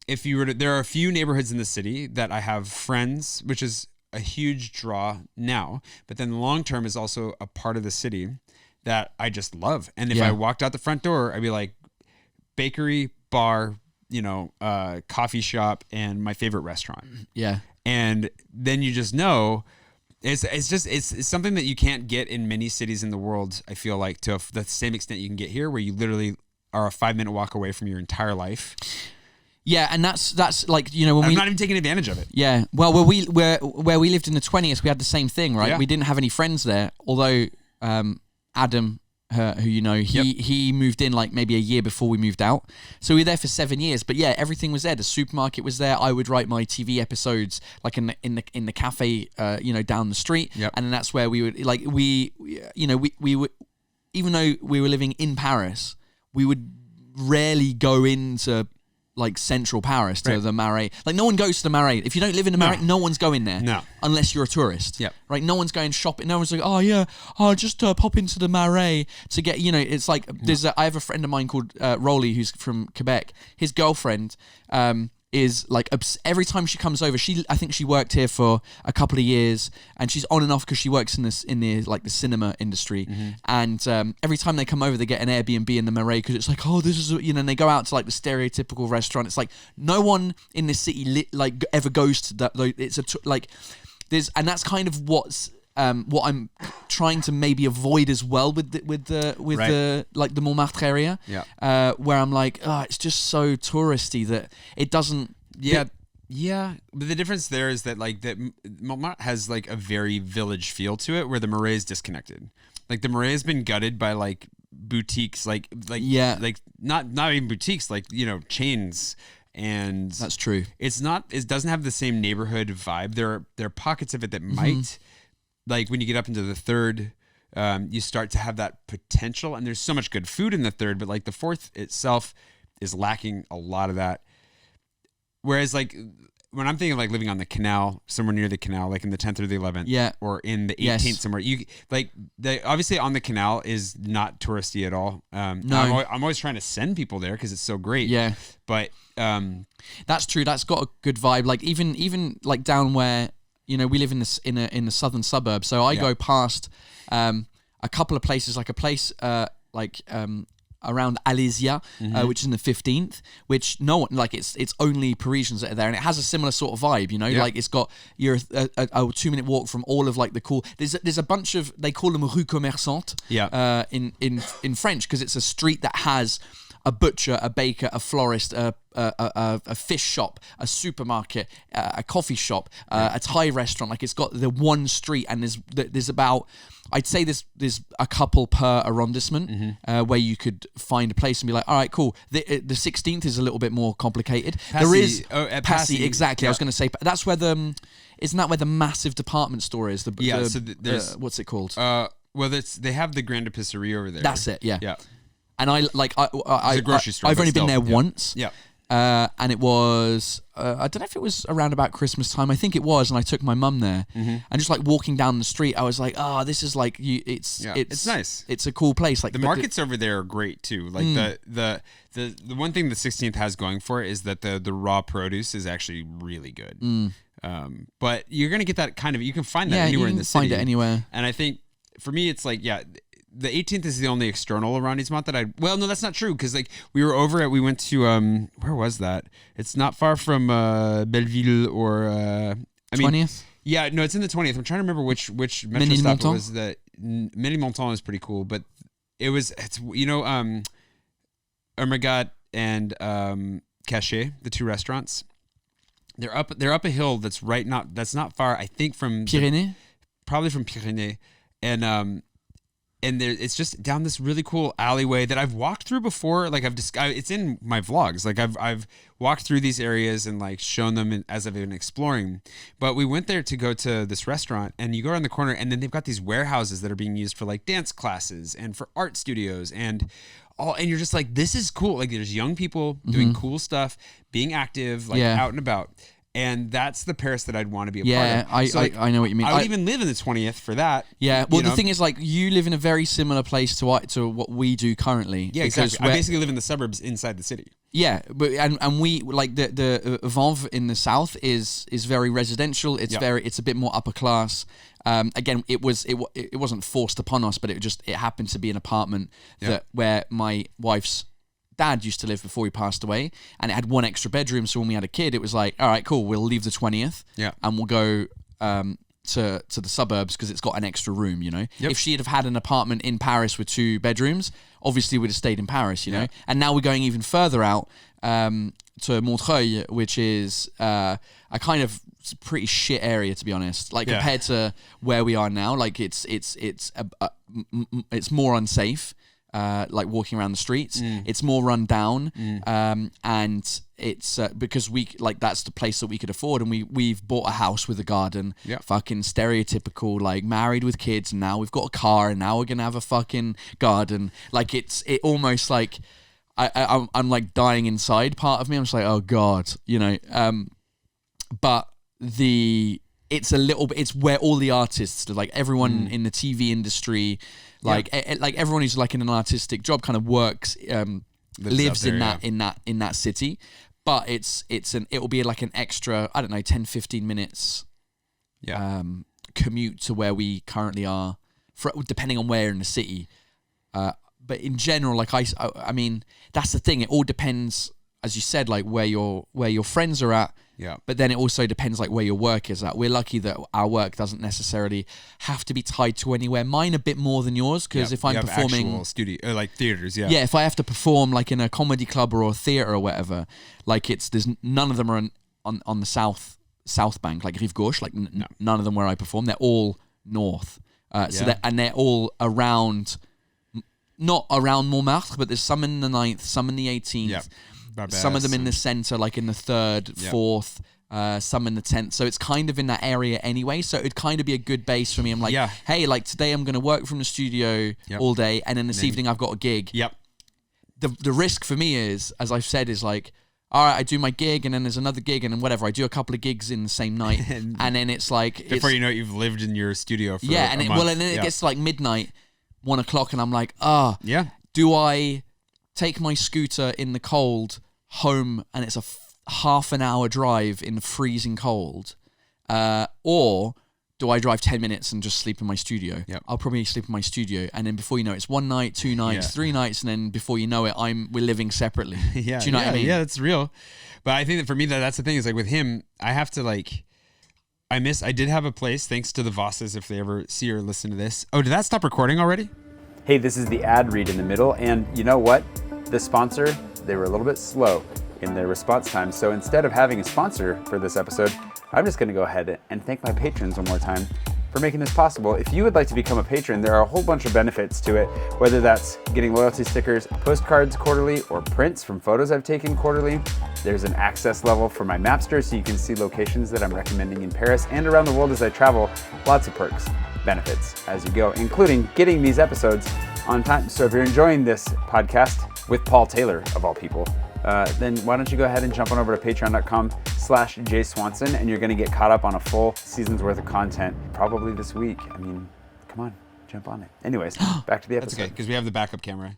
if you were to, there are a few neighborhoods in the city that I have friends, which is a huge draw now, but then the long term is also a part of the city that I just love. And if I walked out the front door, I'd be like bakery, bar, coffee shop, and my favorite restaurant. Yeah. And then you just know it's something that you can't get in many cities in the world. I feel like to the same extent you can get here, where you literally are a 5-minute walk away from your entire life. Yeah, and that's like, when I'm not even taking advantage of it. Yeah, well, where we lived in the 20th, we had the same thing, right? Yeah. We didn't have any friends there, although Adam, who he moved in like maybe a year before we moved out. So we were there for 7 years. But yeah, everything was there. The supermarket was there. I would write my TV episodes like in the cafe, down the street. Yep. And then that's where we would we would, even though we were living in Paris, we would rarely go into like central Paris to the Marais. Like no one goes to the Marais. If you don't live in the Marais, no one's going there. No. Unless you're a tourist. Yep. Right? No one's going shopping. No one's like, oh yeah, I'll just pop into the Marais to get, it's like, I have a friend of mine called Rolly who's from Quebec. His girlfriend is like, every time she comes over, I think she worked here for a couple of years, and she's on and off because she works in the cinema industry. Mm-hmm. And every time they come over, they get an Airbnb in the Marais because it's like, oh, this is, and they go out to like the stereotypical restaurant. It's like no one in this city ever goes to that. It's and that's kind of what I'm trying to maybe avoid as well with the like the Montmartre area, where I'm like, oh, it's just so touristy that it doesn't. Yeah, but the difference there is that like that Montmartre has like a very village feel to it, where the Marais is disconnected. Like the Marais has been gutted by like boutiques, like not even boutiques, like chains. And that's true. It doesn't have the same neighborhood vibe. There are pockets of it that might. Like when you get up into the third, you start to have that potential, and there's so much good food in the third, but like the fourth itself is lacking a lot of that. Whereas like when I'm thinking of like living on the canal, somewhere near the canal, like in the 10th or the 11th, or in the 18th somewhere, you like obviously on the canal is not touristy at all. No, I'm always trying to send people there because it's so great. Yeah, but that's true. That's got a good vibe. Like even like down where. We live in the southern suburbs, so I go past a couple of places, like a place around Alésia, which is in the 15th, which no one it's only Parisians that are there, and it has a similar sort of vibe, like it's got you're a 2-minute walk from all of like the cool. There's a bunch of, they call them rue commerçante, in French, because it's a street that has a butcher, a baker, a florist, a fish shop, a supermarket, a coffee shop, a Thai restaurant. Like it's got the one street, and there's about, I'd say there's a couple per arrondissement where you could find a place and be like, all right, cool. The 16th is a little bit more complicated. Passy, there is at Passy, exactly. Yeah. I was going to say that's where isn't that where the massive department store is? There's what's it called? Well, they have the Grande Epicerie over there. That's it. Yeah. Yeah. And It's a grocery store, I've but only been still, there yeah. once. Yeah. And it was I don't know if it was around about Christmas time. I think it was, and I took my mum there. And just like walking down the street, I was like, "Oh, this is like it's nice. It's a cool place." Like The markets over there are great too. Like the one thing the 16th has going for it is that the raw produce is actually really good. But you're gonna get that kind of, you can find that anywhere in the city. Find it anywhere. And I think for me, it's like, the 18th is the only external arrondissement that well, no, that's not true, because like we went to where was that? It's not far from Belleville or 20th. Yeah, no, it's in the 20th. I'm trying to remember which metro stop it was. That Ménilmontant is pretty cool, but it's Ermegat and Cachet, the two restaurants. They're up a hill that's not far, I think, from Pyrénées. Probably from Pyrénées, and it's just down this really cool alleyway that I've walked through before. Like it's in my vlogs. Like I've walked through these areas and like shown them as I've been exploring. But we went there to go to this restaurant, and you go around the corner, and then they've got these warehouses that are being used for like dance classes and for art studios and you're just like, this is cool. Like there's young people doing cool stuff, being active, like out and about. And that's the Paris that I'd want to be a part of. Yeah, I know what you mean. I would even live in the 20th for that. Yeah, well, the thing is, like, you live in a very similar place to what we do currently. Yeah, exactly. I basically live in the suburbs inside the city. Yeah, but and we like the Vanves in the south is very residential. It's it's a bit more upper class. Again, it wasn't forced upon us, but it happened to be an apartment where my wife's dad used to live before he passed away, and it had one extra bedroom. So when we had a kid, it was like, all right, cool, we'll leave the 20th, and we'll go to the suburbs because it's got an extra room. You know, if she'd have had an apartment in Paris with 2 bedrooms, obviously we'd have stayed in Paris. You know, and now we're going even further out to Montreuil, which is a kind of pretty shit area, to be honest. Like compared to where we are now, like it's more unsafe. Like walking around the streets, it's more run down, and it's because that's the place that we could afford, and we've bought a house with a garden, fucking stereotypical, like married with kids, and now we've got a car, and now we're gonna have a fucking garden. Like it almost like I'm like dying inside. Part of me, I'm just like, oh god, you know. But it's a little bit. It's where all the artists, like everyone in the TV industry. Like everyone who's like in an artistic job kind of works, lives in that city, but it will be like an extra, I don't know, 10-15 minutes commute to where we currently are, depending on where in the city. But in general, like I mean, that's the thing. It all depends, as you said, like where your friends are at. Yeah. But then it also depends like where your work is at. We're lucky that our work doesn't necessarily have to be tied to anywhere. Mine a bit more than yours, because if I'm performing actual studio, like theaters, yeah, if I have to perform like in a comedy club or a theater or whatever, like there's none of them are on the south bank, like Rive Gauche, like none of them where I perform. They're all north. So they're all around, not around Montmartre, but there's some in the 9th, some in the 18th. Yeah. Some of them in the center, like in the 3rd, 4th, some in the 10th. So it's kind of in that area anyway. So it'd kind of be a good base for me. I'm like, hey, like today I'm going to work from the studio all day, and then this evening I've got a gig. Yep. The risk for me is, as I've said, is like, all right, I do my gig, and then there's another gig, and then whatever. I do a couple of gigs in the same night, and then it's like before you know it, you've lived in your studio for a month. And then it gets to like midnight, 1 o'clock, and I'm like, do I take my scooter in the cold home, and it's a half an hour drive in the freezing cold, or do I drive 10 minutes and just sleep in my studio? I'll probably sleep in my studio, and then before you know it, it's 1 night, 2 nights, 3 nights, and then before you know it, we're living separately. Do you know what I mean? Yeah, that's real. But I think that for me, that's the thing, is like with him, I have to like, I did have a place, thanks to the Vosses, if they ever see or listen to this. Oh, did that stop recording already? Hey, this is the ad read in the middle, and you know what? the sponsor, they were a little bit slow in their response time. So instead of having a sponsor for this episode, I'm just going to go ahead and thank my patrons one more time for making this possible. If you would like to become a patron, there are a whole bunch of benefits to it, whether that's getting loyalty stickers, postcards quarterly, or prints from photos I've taken quarterly. There's an access level for my Mapster so you can see locations that I'm recommending in Paris and around the world as I travel. Lots of perks, benefits as you go, including getting these episodes on time. So if you're enjoying this podcast with Paul Taylor, of all people, then why don't you go ahead and jump on over to patreon.com/jswanson, and you're going to get caught up on a full season's worth of content probably this week. I mean, come on, jump on it. Anyways, back to the episode. That's okay, because we have the backup camera.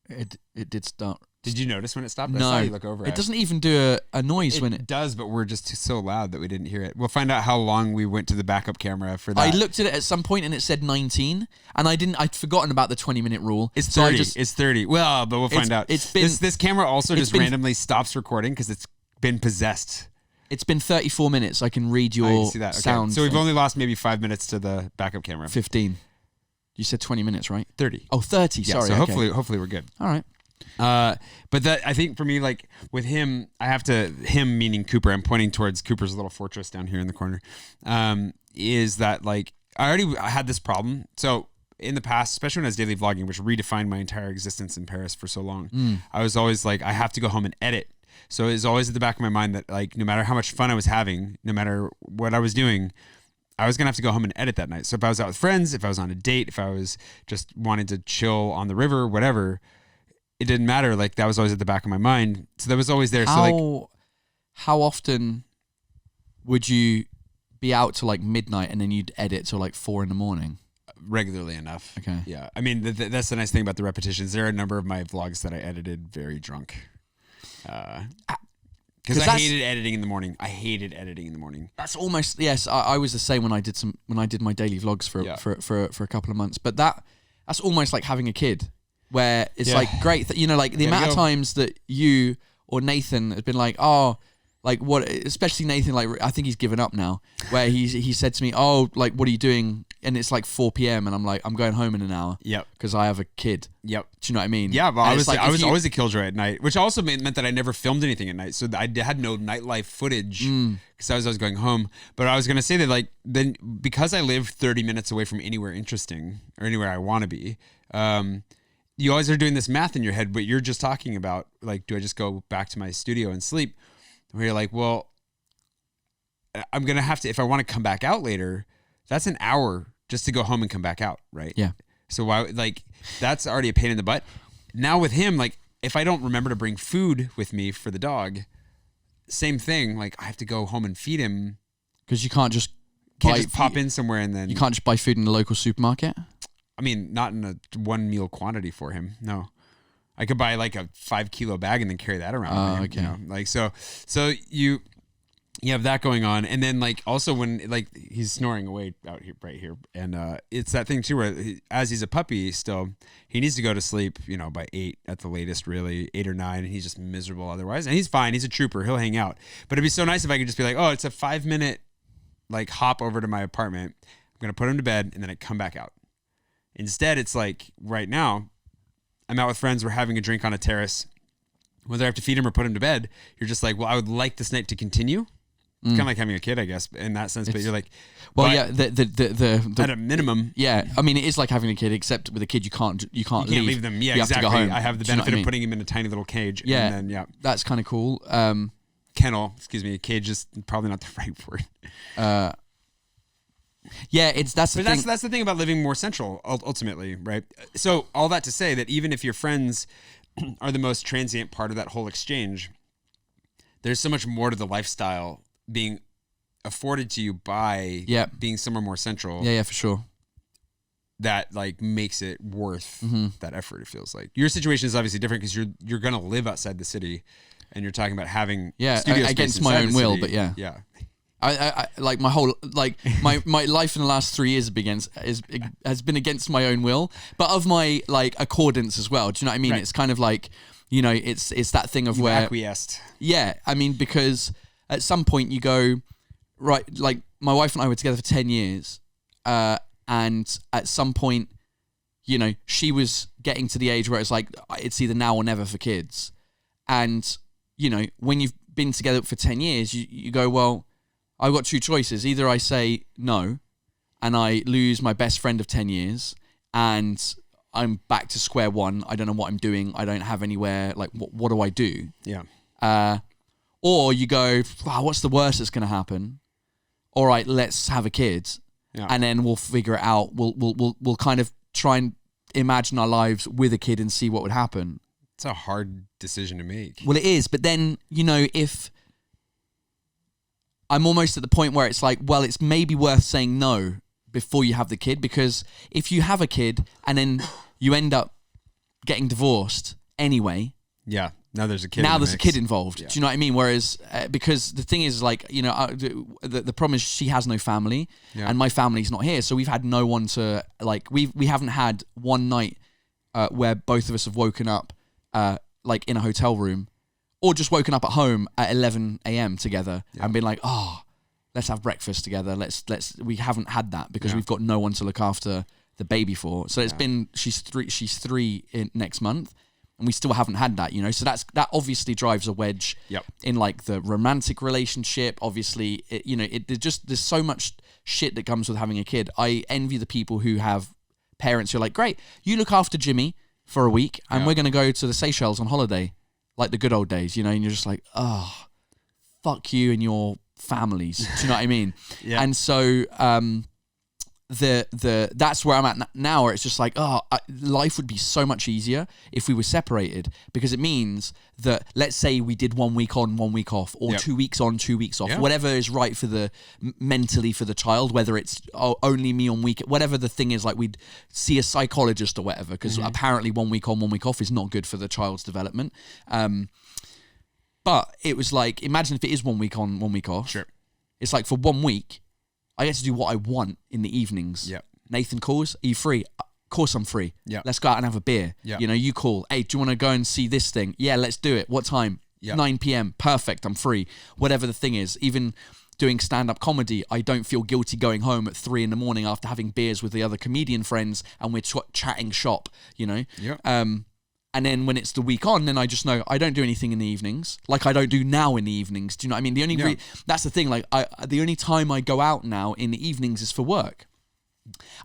It did start. Did you notice when it stopped? No, I saw you look over it doesn't even do a noise when it does, but we're just so loud that we didn't hear it. We'll find out how long we went to the backup camera for that. I looked at it at some point and it said 19, and I'd forgotten about the 20-minute rule. It's 30. It's 30. Well, but we'll find out. It's been this camera also just randomly stops recording because it's been possessed. It's been 34 minutes. I can read your I see that. Okay. sound. So we've only lost maybe 5 minutes to the backup camera. 15. You said 20 minutes, right? 30. Oh, 30. Yeah, Sorry. so okay. hopefully we're good. All right. But that, I think for me, like with him, I have to, him meaning Cooper, I'm pointing towards Cooper's little fortress down here in the corner, is that like, I had this problem. So in the past, especially when I was daily vlogging, which redefined my entire existence in Paris for so long, I was always like, I have to go home and edit. So it was always at the back of my mind that like, no matter how much fun I was having, no matter what I was doing, I was going to have to go home and edit that night. So if I was out with friends, if I was on a date, if I was just wanting to chill on the river, whatever, it didn't matter. Like that was always at the back of my mind. So that was always there. How often would you be out till like midnight and then you'd edit till like 4 a.m? Regularly enough. Okay. Yeah. I mean, that's the nice thing about the repetitions. There are a number of my vlogs that I edited very drunk. Because I hated editing in the morning. That's almost, yes. I was the same when I did my daily vlogs for a couple of months. But that's almost like having a kid, where it's like great that like the amount of times that you or Nathan has been like, oh, like what, especially Nathan, like I think he's given up now, where he said to me, oh, like what are you doing? And it's like 4 p.m. and I'm like, I'm going home in an hour. Yep. Because I have a kid. Yep. Do you know what I mean? Yeah, but I was always a killjoy at night, which also meant that I never filmed anything at night. So I had no nightlife footage because I was always going home. But I was going to say that like then because I live 30 minutes away from anywhere interesting or anywhere I want to be, you always are doing this math in your head, but you're just talking about like, do I just go back to my studio and sleep? Where you're like, well, I'm going to have to, if I want to come back out later, that's an hour just to go home and come back out, right? Yeah. So why, like, that's already a pain in the butt. Now with him, like, if I don't remember to bring food with me for the dog, same thing. Like, I have to go home and feed him. Because you can't just pop in somewhere and then... You can't just buy food in the local supermarket? I mean, not in a one meal quantity for him, no. I could buy like a 5 kilo bag and then carry that around. Oh, with okay. You know? Like, so you have that going on. And then like also when like he's snoring away out here, right here. And it's that thing too, where as he's a puppy still, he needs to go to sleep, by 8 at the latest, really 8 or 9. And he's just miserable otherwise. And he's fine. He's a trooper. He'll hang out, but it'd be so nice if I could just be like, oh, it's a 5-minute like hop over to my apartment. I'm going to put him to bed and then I come back out. Instead, it's like right now, I'm out with friends. We're having a drink on a terrace. Whether I have to feed him or put him to bed, you're just like, well, I would like this night to continue. Kind of like having a kid, I guess, in that sense. But you're like, well, yeah, the at a minimum, yeah. I mean, it is like having a kid, except with a kid, you can't leave them. Yeah, you exactly. Have to go home. I have the benefit of putting him in a tiny little cage. Yeah, and then, that's kind of cool. Kennel, excuse me. Cage is probably not the right word. Yeah, that's the thing. That's the thing about living more central, ultimately, right? So all that to say that even if your friends are the most transient part of that whole exchange, there's so much more to the lifestyle being afforded to you by being somewhere more central. Yeah, for sure. That like makes it worth that effort. It feels like your situation is obviously different because you're gonna live outside the city, and you're talking about having studio space against my own will, but yeah. I like my whole my life in the last 3 years has been against my own will, but of my like accordance as well. Do you know what I mean? Right. It's kind of like it's that thing of you where acquiesced. Yeah, I mean, because at some point you go right. Like my wife and I were together for 10 years, and at some point, she was getting to the age where it's like, it's either now or never for kids. And, you know, when you've been together for 10 years, you go, well, I've got two choices. Either I say no and I lose my best friend of 10 years and I'm back to square one. I don't know what I'm doing. I don't have anywhere. Like, what do I do? Yeah. Or you go, wow, what's the worst that's going to happen? All right, let's have a kid. Yeah. And then we'll figure it out. We'll kind of try and imagine our lives with a kid and see what would happen. It's a hard decision to make. Well, it is. But then, you know, if I'm almost at the point where it's like, well, it's maybe worth saying no before you have the kid, because if you have a kid and then you end up getting divorced anyway. Yeah. Now there's a kid. Now there's a kid involved. Yeah. Do you know what I mean? Whereas, because the thing is, like, you know, the problem is she has no family, and my family's not here, so we've had no one to, like, we haven't had one night where both of us have woken up like in a hotel room, or just woken up at home at 11 a.m. together and been like, oh, let's have breakfast together. We haven't had that because we've got no one to look after the baby for. So it's been, she's three next month. And we still haven't had that, you know. So that obviously drives a wedge in, like, the romantic relationship. Obviously, there's so much shit that comes with having a kid. I envy the people who have parents who are like, great, you look after Jimmy for a week, and we're gonna go to the Seychelles on holiday, like the good old days, you know. And you're just like, oh, fuck you and your families. Do you know what I mean? Yeah. And so that's where I'm at now, where it's just like, life would be so much easier if we were separated, because it means that, let's say we did 1 week on, 1 week off, or 2 weeks on, 2 weeks off, whatever is right for mentally for the child, whether it's only me on week, whatever the thing is, like we'd see a psychologist or whatever, because apparently 1 week on, 1 week off is not good for the child's development. But it was like, imagine if it is 1 week on, 1 week off. Sure. It's like, for 1 week, I get to do what I want in the evenings. Yeah. Nathan calls, are you free? Of course I'm free. Yeah. Let's go out and have a beer. Yeah. You know, you call, hey, do you want to go and see this thing? Yeah, let's do it. What time? 9 p.m. Perfect, I'm free. Whatever the thing is. Even doing stand-up comedy, I don't feel guilty going home at 3 a.m. after having beers with the other comedian friends and we're chatting shop, you know? Yeah. And then when it's the week on, then I just know I don't do anything in the evenings, like I don't do now in the evenings. Do you know what I mean? The only that's the thing. Like, the only time I go out now in the evenings is for work.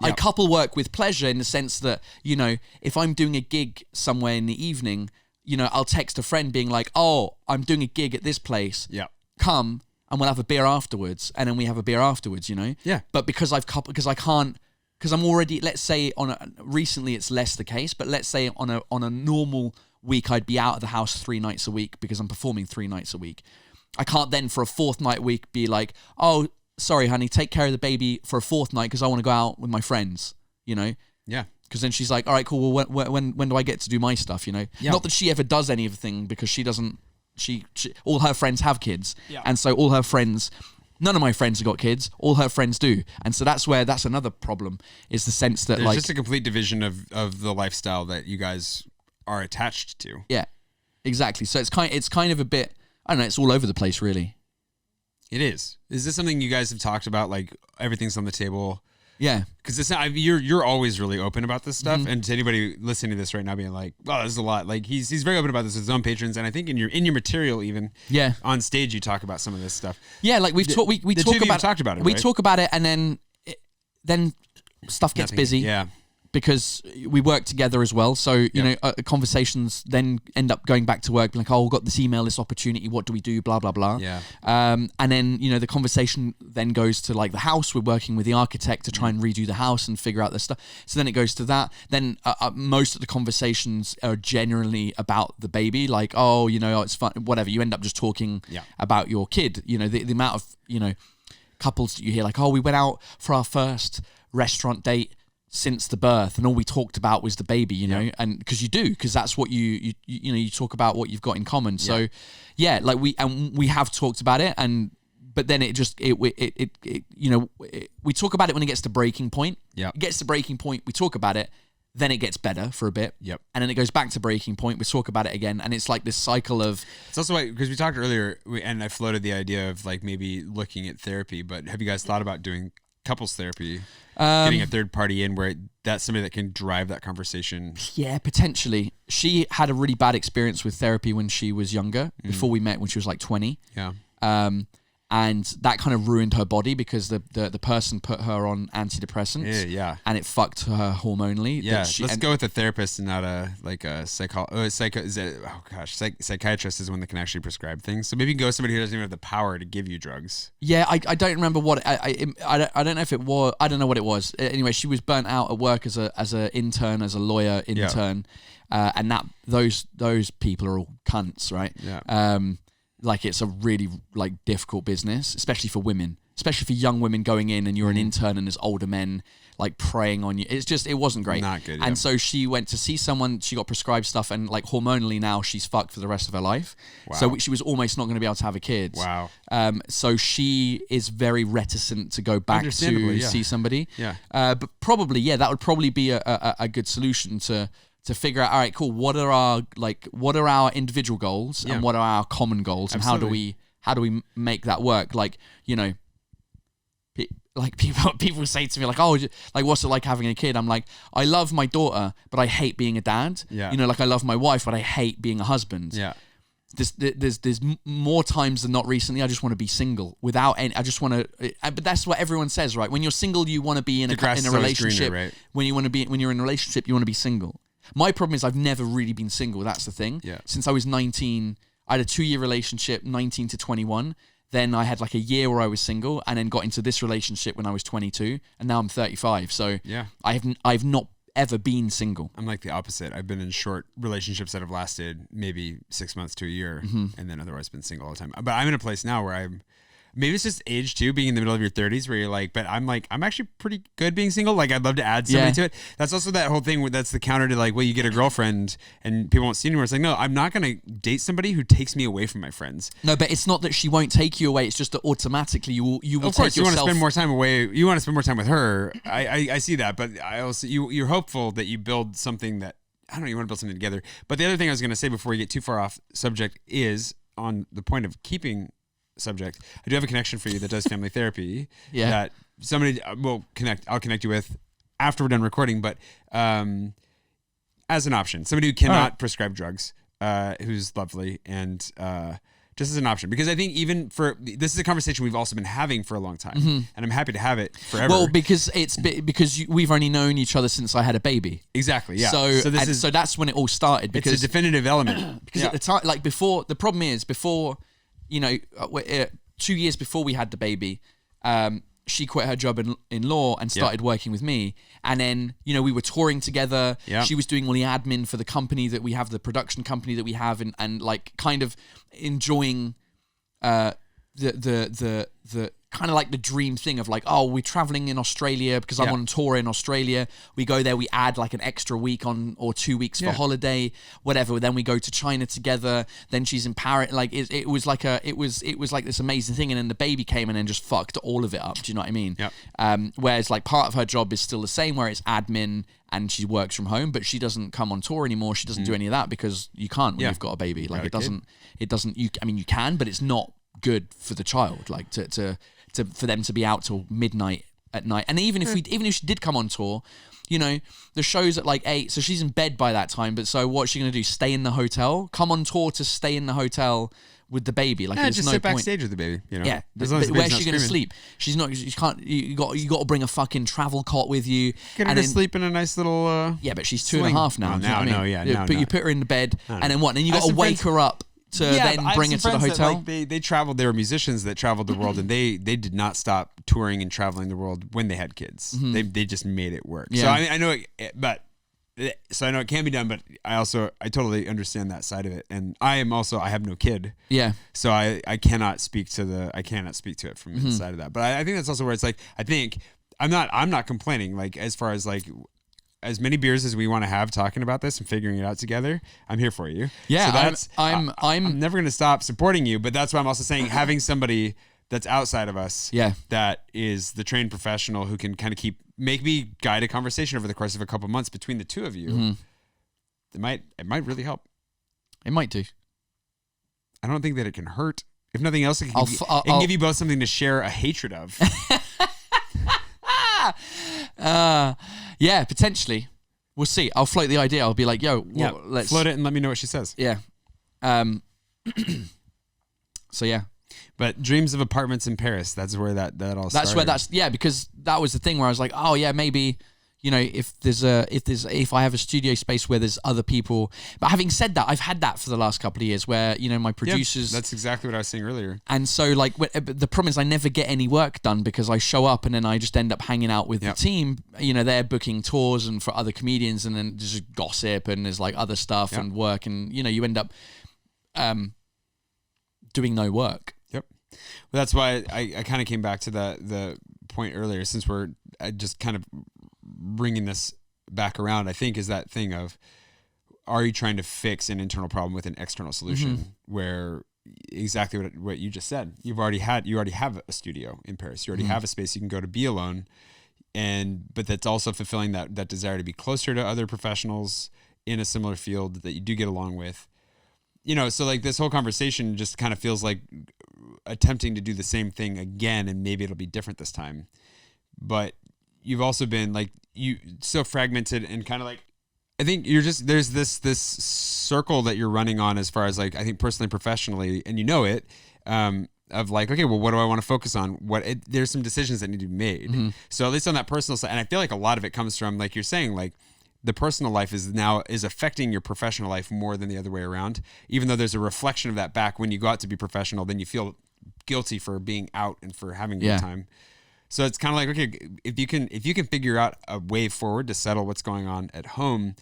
I couple work with pleasure in the sense that, you know, if I'm doing a gig somewhere in the evening, you know, I'll text a friend being like, oh, I'm doing a gig at this place. Yeah. Come and we'll have a beer afterwards, and then we have a beer afterwards. You know. Yeah. But because because I can't. Because I'm already, let's say recently it's less the case, but let's say on a normal week, I'd be out of the house 3 nights a week because I'm performing 3 nights a week. I can't then for a 4th night week be like, oh, sorry, honey, take care of the baby for a 4th night because I want to go out with my friends, you know? Yeah. Because then she's like, all right, cool, well, when do I get to do my stuff, you know? Yeah. Not that she ever does anything, because she doesn't, she all her friends have kids. Yeah. And so all her friends... None of my friends have got kids. All her friends do. And so that's another problem, is the sense that, there's like... just a complete division of the lifestyle that you guys are attached to. Yeah, exactly. So it's kind of a bit, I don't know, it's all over the place, really. It is. Is this something you guys have talked about, like everything's on the table? Yeah. Because it's not, you're always really open about this stuff. And to anybody listening to this right now being like, oh, this is a lot. Like, he's very open about this with his own patrons. And I think in your material even, on stage, you talk about some of this stuff. Yeah, like we talk about it. We talk about it, and then stuff gets busy. Yeah. Because we work together as well. So, you know, conversations then end up going back to work, like, oh, we've got this email, this opportunity, what do we do, blah, blah, blah. Yeah. And then, you know, the conversation then goes to, like, the house. We're working with the architect to try and redo the house and figure out the stuff. So then it goes to that. Then most of the conversations are generally about the baby, like, oh, you know, it's fun, whatever. You end up just talking about your kid. You know, the amount of, you know, couples that you hear, like, oh, we went out for our first restaurant date since the birth, and all we talked about was the baby, you know, and because that's what you talk about what you've got in common. So like we have talked about it, but then we talk about it when it gets to breaking point. Yeah, it gets to breaking point, we talk about it, then it gets better for a bit. Yep. And then it goes back to breaking point, we talk about it again, and it's like this cycle of... It's also like, because we talked earlier, and I floated the idea of like maybe looking at therapy, but have you guys thought about doing couples therapy, getting a third party in where that's somebody that can drive that conversation. Yeah, potentially. She had a really bad experience with therapy when she was younger, before we met when she was like 20. Yeah. And that kind of ruined her body because the person put her on antidepressants. Yeah. And it fucked her hormonally. Yeah. Let's go with a therapist and not psychiatrist is one that can actually prescribe things. So maybe you can go with somebody who doesn't even have the power to give you drugs. Yeah, I don't remember what I don't know if it was. I don't know what it was. Anyway, she was burnt out at work as a intern, as a lawyer intern, and those people are all cunts, right? Yeah. Like it's a really like difficult business, especially for women, especially for young women going in and you're an intern and there's older men like preying on you. It wasn't great. Not good. And so she went to see someone, she got prescribed stuff, and like hormonally now she's fucked for the rest of her life. Wow. So she was almost not going to be able to have a kid. Wow. So she is very reticent to go back to see somebody. Yeah. But probably, that would probably be a good solution to figure out, all right, cool, what are our individual goals and what are our common goals, and Absolutely. how do we make that work? Like, you know, like people say to me like, oh, like what's it like having a kid? I'm like, I love my daughter, but I hate being a dad. Yeah. You know, like I love my wife, but I hate being a husband. Yeah. There's more times than not recently I just want to be single without any. I just want to, but that's what everyone says, right? When you're single, you want to be in a relationship. Greener, right? When you're in a relationship, you want to be single. My problem is I've never really been single. That's the thing. Yeah. Since I was 19, I had a 2-year relationship, 19 to 21. Then I had like a year where I was single, and then got into this relationship when I was 22, and now I'm 35. So yeah, I've not ever been single. I'm like the opposite. I've been in short relationships that have lasted maybe 6 months to a year, and then otherwise been single all the time. But I'm in a place now where maybe it's just age too, being in the middle of your 30s where you're like, but I'm actually pretty good being single. Like I'd love to add somebody to it. That's also that whole thing where that's the counter to like, well, you get a girlfriend and people won't see you anymore. It's like, no, I'm not going to date somebody who takes me away from my friends. No, but it's not that she won't take you away. It's just that automatically you will of course, take you yourself. want to spend more time away. You want to spend more time with her. I see that, but I also, you're hopeful that you build something that, I don't know, you want to build something together. But the other thing I was going to say before we get too far off subject is on the point of keeping subject. I do have a connection for you that does family therapy. Yeah. That somebody will connect. I'll connect you with after we're done recording. But as an option, somebody who cannot prescribe drugs, who's lovely, and just as an option, because I think even for this is a conversation we've also been having for a long time, and I'm happy to have it forever. Well, because we've only known each other since I had a baby. Exactly. Yeah. So that's when it all started. Because it's a definitive element. Because at the time, like before, the problem is before. You know, 2 years before we had the baby, she quit her job in law and started working with me. And then, you know, we were touring together. Yeah. She was doing all the admin for the company that we have, the production company that we have, and like kind of enjoying the kind of like the dream thing of like, oh, we're traveling in Australia because I'm on tour in Australia. We go there, we add like an extra week on or 2 weeks for holiday, whatever. Then we go to China together. Then she's in Paris. Like it was like this amazing thing. And then the baby came and then just fucked all of it up. Do you know what I mean? Yeah. Whereas like part of her job is still the same, where it's admin and she works from home, but she doesn't come on tour anymore. She doesn't do any of that because you can't when you've got a baby. Like it doesn't. You can, but it's not good for the child. Like for them to be out till midnight at night. And even if she did come on tour, you know, the show's at like 8, so she's in bed by that time. But so what's she gonna do? Stay in the hotel? Come on tour to stay in the hotel with the baby? Like, there's just no sit point. backstage with the baby. You know, yeah. Where's she gonna sleep? She's not. You can't. You got to bring a fucking travel cot with you. Get her to sleep in a nice little. Yeah, but she's 2.5 now. Oh, now, no, yeah. No, you put her in the bed, and then what? And then you got to wake her up to then bring her to the hotel. They traveled. They were musicians that traveled the world, and they did not stop touring and traveling the world when they had kids. They just made it work. Yeah. So I know it can be done, but I totally understand that side of it. And I have no kid. Yeah. So I cannot speak to it from inside of that. But I think that's also where it's like, I think I'm not complaining, like as far as like as many beers as we want to have talking about this and figuring it out together, I'm here for you. Yeah. So I'm never going to stop supporting you, but that's why I'm also saying having somebody that's outside of us, that is the trained professional who can kind of maybe guide a conversation over the course of a couple months between the two of you. It might really help. It might do. I don't think that it can hurt. If nothing else, it can give you both something to share a hatred of. Yeah, potentially. We'll see. I'll float the idea. I'll be like, yo, let's float it and let me know what she says. Yeah. So yeah. But dreams of apartments in Paris, that's where that all started. That's where because that was the thing where I was like, oh yeah, maybe, you know, if I have a studio space where there's other people. But having said that, I've had that for the last couple of years where, you know, my producers. That's exactly what I was saying earlier. And so like the problem is I never get any work done because I show up and then I just end up hanging out with the team. You know, they're booking tours and for other comedians, and then just gossip and there's like other stuff and work, and you know, you end up doing no work. Well, that's why I kind of came back to the point earlier, since we're just kind of bringing this back around, I think, is that thing of, are you trying to fix an internal problem with an external solution where exactly what you just said, you already have a studio in Paris. You already have a space you can go to be alone. But that's also fulfilling that desire to be closer to other professionals in a similar field that you do get along with. You know, so like this whole conversation just kind of feels like attempting to do the same thing again, and maybe it'll be different this time. But you've also been like, you so fragmented and kind of like, I think you're just, there's this circle that you're running on as far as like, I think personally and professionally, and you know it, of like, okay, well, what do I want to focus on? There's some decisions that need to be made. So at least on that personal side, and I feel like a lot of it comes from, like you're saying, like, the personal life is affecting your professional life more than the other way around. Even though there's a reflection of that back when you go out to be professional, then you feel guilty for being out and for having a good time. So it's kind of like, okay, if you can figure out a way forward to settle what's going on at home,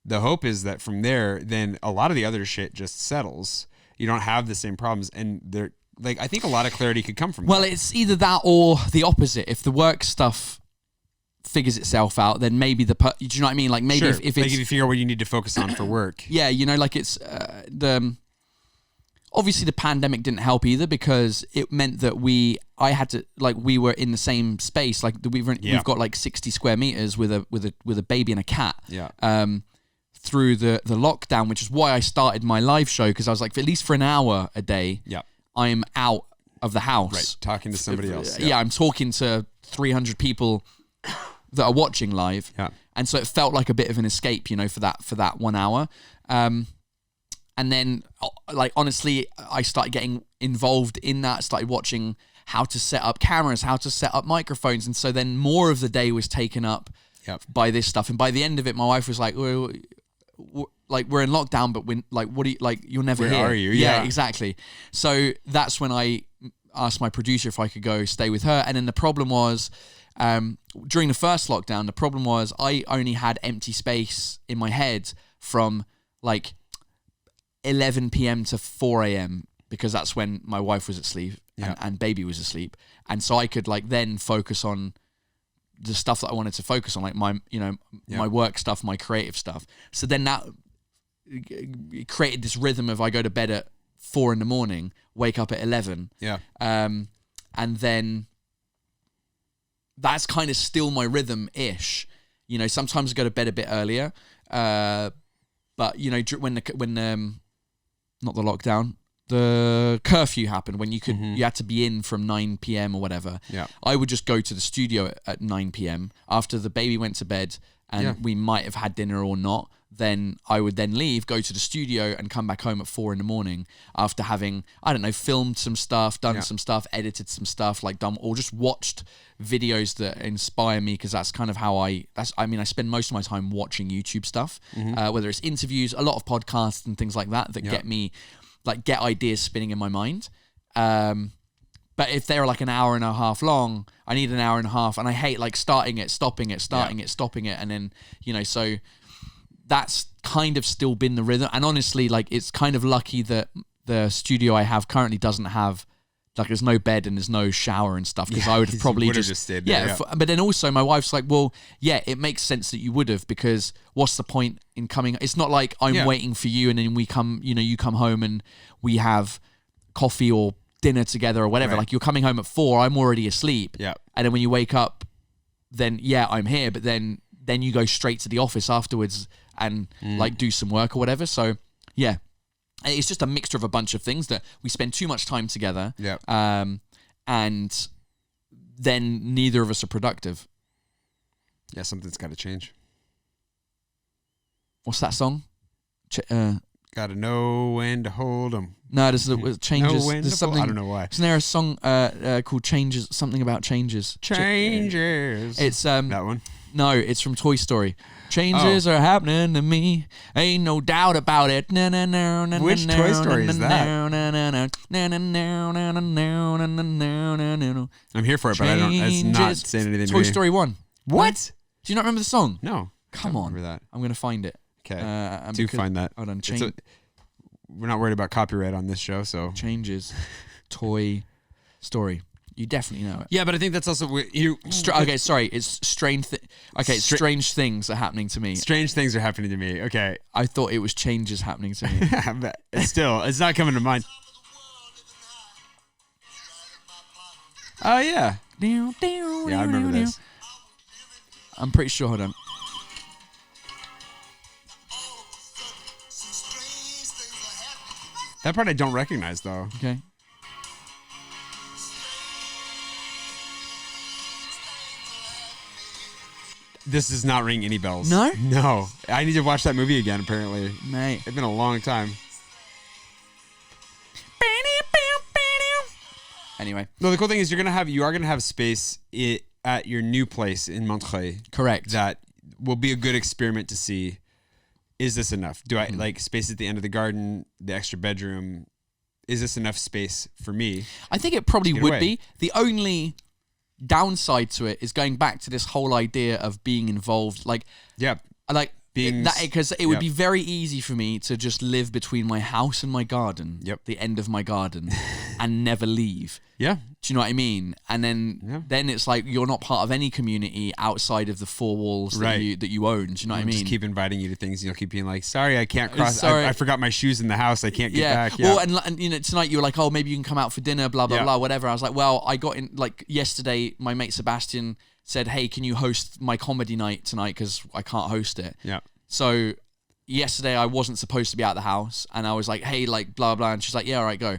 the hope is that from there, then a lot of the other shit just settles. You don't have the same problems, and they're like, I think a lot of clarity could come from Well, that. it's either that or the opposite. If the work stuff figures itself out, then maybe do you know what I mean? Like maybe if it's, like if you figure out what you need to focus on for work. Yeah, you know, like it's obviously the pandemic didn't help either, because it meant that we were in the same space. Like we've got like 60 square meters with a baby and a cat. Through the lockdown, which is why I started my live show, because I was like, at least for an hour a day, I'm out of the house, right, talking to somebody else. I'm talking to 300 people that are watching live, and so it felt like a bit of an escape, you know, for that 1 hour. And then, like, honestly, I started getting involved in that. Started watching how to set up cameras, how to set up microphones, and so then more of the day was taken up by this stuff. And by the end of it, my wife was like, like, we're in lockdown, but when, like, what do you, like, you're never here. Where are you? Yeah, exactly. So that's when I asked my producer if I could go stay with her. And then the problem was, during the first lockdown, the problem was I only had empty space in my head from like 11 p.m. to 4 a.m. because that's when my wife was asleep and baby was asleep. And so I could like then focus on the stuff that I wanted to focus on, like my, you know, my work stuff, my creative stuff. So then that created this rhythm of I go to bed at 4 a.m, wake up at 11. And then that's kind of still my rhythm-ish. You know, sometimes I go to bed a bit earlier. But, you know, when not the lockdown, the curfew happened, when you had to be in from 9 p.m. or whatever. I would just go to the studio at 9 p.m. after the baby went to bed, and we might have had dinner or not. Then I would then leave, go to the studio, and come back home at 4 a.m. after having, I don't know, filmed some stuff, done some stuff, edited some stuff, like done, or just watched videos that inspire me, because that's kind of how I spend most of my time watching YouTube stuff, whether it's interviews, a lot of podcasts and things like that get me, like, get ideas spinning in my mind. But if they're like an hour and a half long, I need an hour and a half, and I hate like starting it, stopping it, stopping it, and then, you know, so that's kind of still been the rhythm. And honestly, like, it's kind of lucky that the studio I have currently doesn't have, like, there's no bed and there's no shower and stuff, because I would have probably just stayed there. But then also my wife's like, well, yeah, it makes sense that you would have, because what's the point in coming? It's not like I'm waiting for you and then we come, you know, you come home and we have coffee or dinner together or whatever. Like, you're coming home at 4, I'm already asleep. And then when you wake up, then I'm here, but then you go straight to the office afterwards and like do some work or whatever. So yeah, it's just a mixture of a bunch of things that we spend too much time together. And then neither of us are productive. Yeah, something's got to change. What's that song? Got to know when to hold 'em. No, there's changes. Know when There's to pull. something. I don't know why. Isn't there a song called Changes? Something about changes. Changes. It's that one. No, it's from Toy Story. Changes are happening to me. Ain't no doubt about it. Which Toy Story is that? I'm here for it, but I don't. It's not saying anything to me. Toy Story 1. What? Do you not remember the song? No. Come on. Remember that. I'm going to find it. Okay. Do find that. Hold on. We're not worried about copyright on this show, so. Changes. Toy Story. You definitely know it. Yeah, but I think that's also okay, sorry. It's strange. Strange things are happening to me. Strange things are happening to me. Okay. I thought it was changes happening to me. But still, it's not coming to mind. Oh yeah. Yeah, I remember this. I'm pretty sure. Hold on. That part I don't recognize though. Okay. This does not ring any bells. No? No. I need to watch that movie again, apparently. Mate. It's been a long time. Anyway. No, the cool thing is you are gonna have space at your new place in Montreuil. Correct. That will be a good experiment to see, is this enough? Do I like space at the end of the garden, the extra bedroom? Is this enough space for me? I think it probably would away? be. The only downside to it is going back to this whole idea of being involved. Like, Yeah. like Being that, because it would yep. be very easy for me to just live between my house and my garden. Yep. The end of my garden, and never leave. Yeah. Do you know what I mean? And then it's like you're not part of any community outside of the four walls that you own. Do you know what I mean? Just keep inviting you to things. You'll keep being like, sorry, I can't cross. Sorry. I forgot my shoes in the house. I can't get back. Yeah. Well, and you know, tonight you were like, oh, maybe you can come out for dinner, blah, blah, blah, whatever. I was like, well, I got in, like, yesterday, my mate Sebastian said, hey, can you host my comedy night tonight? Because I can't host it. Yeah. So yesterday I wasn't supposed to be out of the house, and I was like, hey, like, blah, blah. And she's like, yeah, all right, go.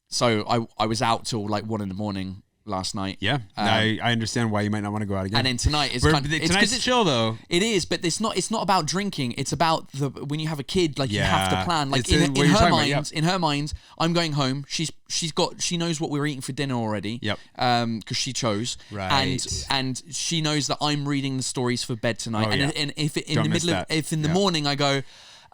So I was out till like 1 a.m. last night. Yeah. I understand why you might not want to go out again. And then tonight it's tonight's chill though. It is, but it's not about drinking. It's about when you have a kid, like you have to plan. Like in her mind, I'm going home. She knows what we're eating for dinner already. Yep. Because she chose. Right. And she knows that I'm reading the stories for bed tonight. And if in the morning I go,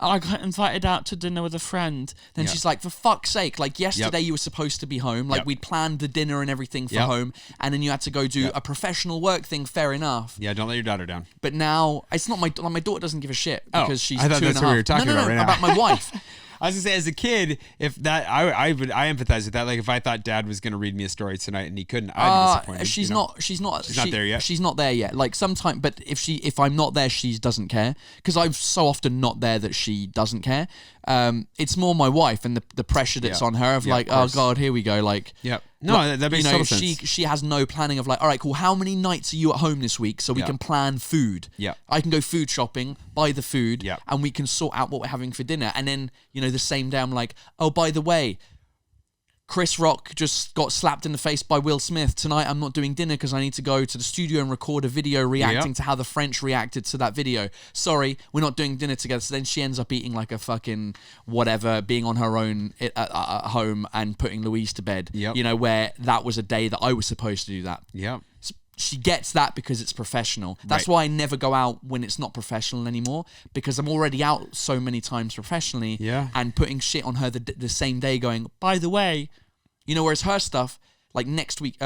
I got invited out to dinner with a friend. Then she's like, for fuck's sake, like yesterday you were supposed to be home. Like we'd planned the dinner and everything for home. And then you had to go do a professional work thing, fair enough. Yeah, don't let your daughter down. But now, it's not my daughter doesn't give a shit because she's 2.5. I thought that's what we were talking about right now. About my wife. I was gonna say, as a kid, if that I empathize with that. Like if I thought Dad was gonna read me a story tonight and he couldn't, I'd be disappointed. She's not there yet. She's not there yet. Like sometime, but if I'm not there, she doesn't care because I'm so often not there that she doesn't care. It's more my wife and the pressure that's on her of like, oh God, here we go. Like, no, that makes total sense. She has no planning of like, all right, cool. How many nights are you at home this week so we can plan food? Yeah, I can go food shopping, buy the food, yeah, and we can sort out what we're having for dinner. And then the same day I'm like, oh, by the way, Chris Rock just got slapped in the face by Will Smith. Tonight I'm not doing dinner because I need to go to the studio and record a video reacting to how the French reacted to that video. Sorry, we're not doing dinner together. So then she ends up eating like a fucking whatever, being on her own at home and putting Louise to bed. Yep. Where that was a day that I was supposed to do that. Yeah. She gets that because it's professional. That's why I never go out when it's not professional anymore, because I'm already out so many times professionally. Yeah. And putting shit on her the same day going, by the way, whereas her stuff, like next week,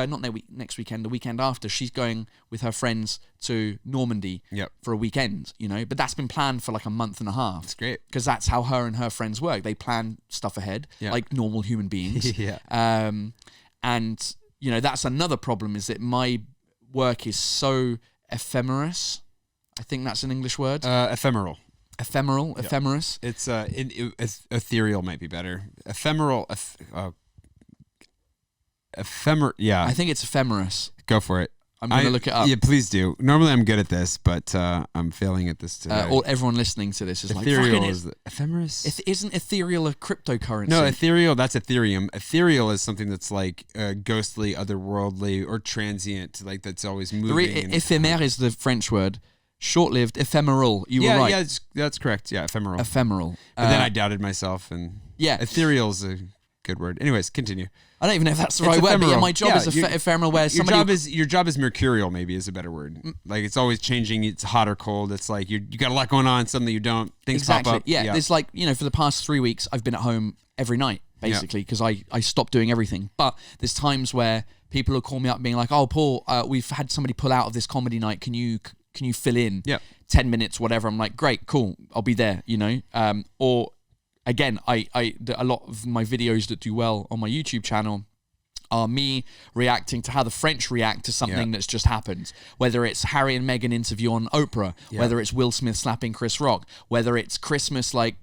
next weekend, the weekend after, she's going with her friends to Normandy for a weekend, but that's been planned for like a month and a half. That's great. Because that's how her and her friends work. They plan stuff ahead, like normal human beings. And, that's another problem is that my work is so ephemerous. I think that's an English word. Ephemeral. Ephemeral, ephemerous. It's ethereal might be better. Ephemeral. Yeah. I think it's ephemerous. Go for it. I'm going to look it up. Yeah, please do. Normally I'm good at this, but I'm failing at this today. Everyone listening to this is ethereal like, is the ephemeris? Isn't ethereal a cryptocurrency? No, ethereal, that's Ethereum. Ethereal is something that's like ghostly, otherworldly, or transient, like that's always moving. Éphémère is the French word. Short-lived, ephemeral. You were right. Yeah, that's correct. Yeah, ephemeral. Ephemeral. But then I doubted myself, and ethereal is a good word. Anyways, continue. I don't even know if that's the right word, but yeah, my job is ephemeral, where your job is mercurial, maybe is a better word. Like it's always changing. It's hot or cold. It's like you got a lot going on. Suddenly you don't. Things pop up. Yeah, it's like, for the past 3 weeks, I've been at home every night, basically, because I stopped doing everything. But there's times where people will call me up being like, oh, Paul, we've had somebody pull out of this comedy night. Can you fill in 10 minutes, whatever? I'm like, great, cool. I'll be there, or... Again, a lot of my videos that do well on my YouTube channel are me reacting to how the French react to something that's just happened. Whether it's Harry and Meghan interview on Oprah, whether it's Will Smith slapping Chris Rock, whether it's Christmas, an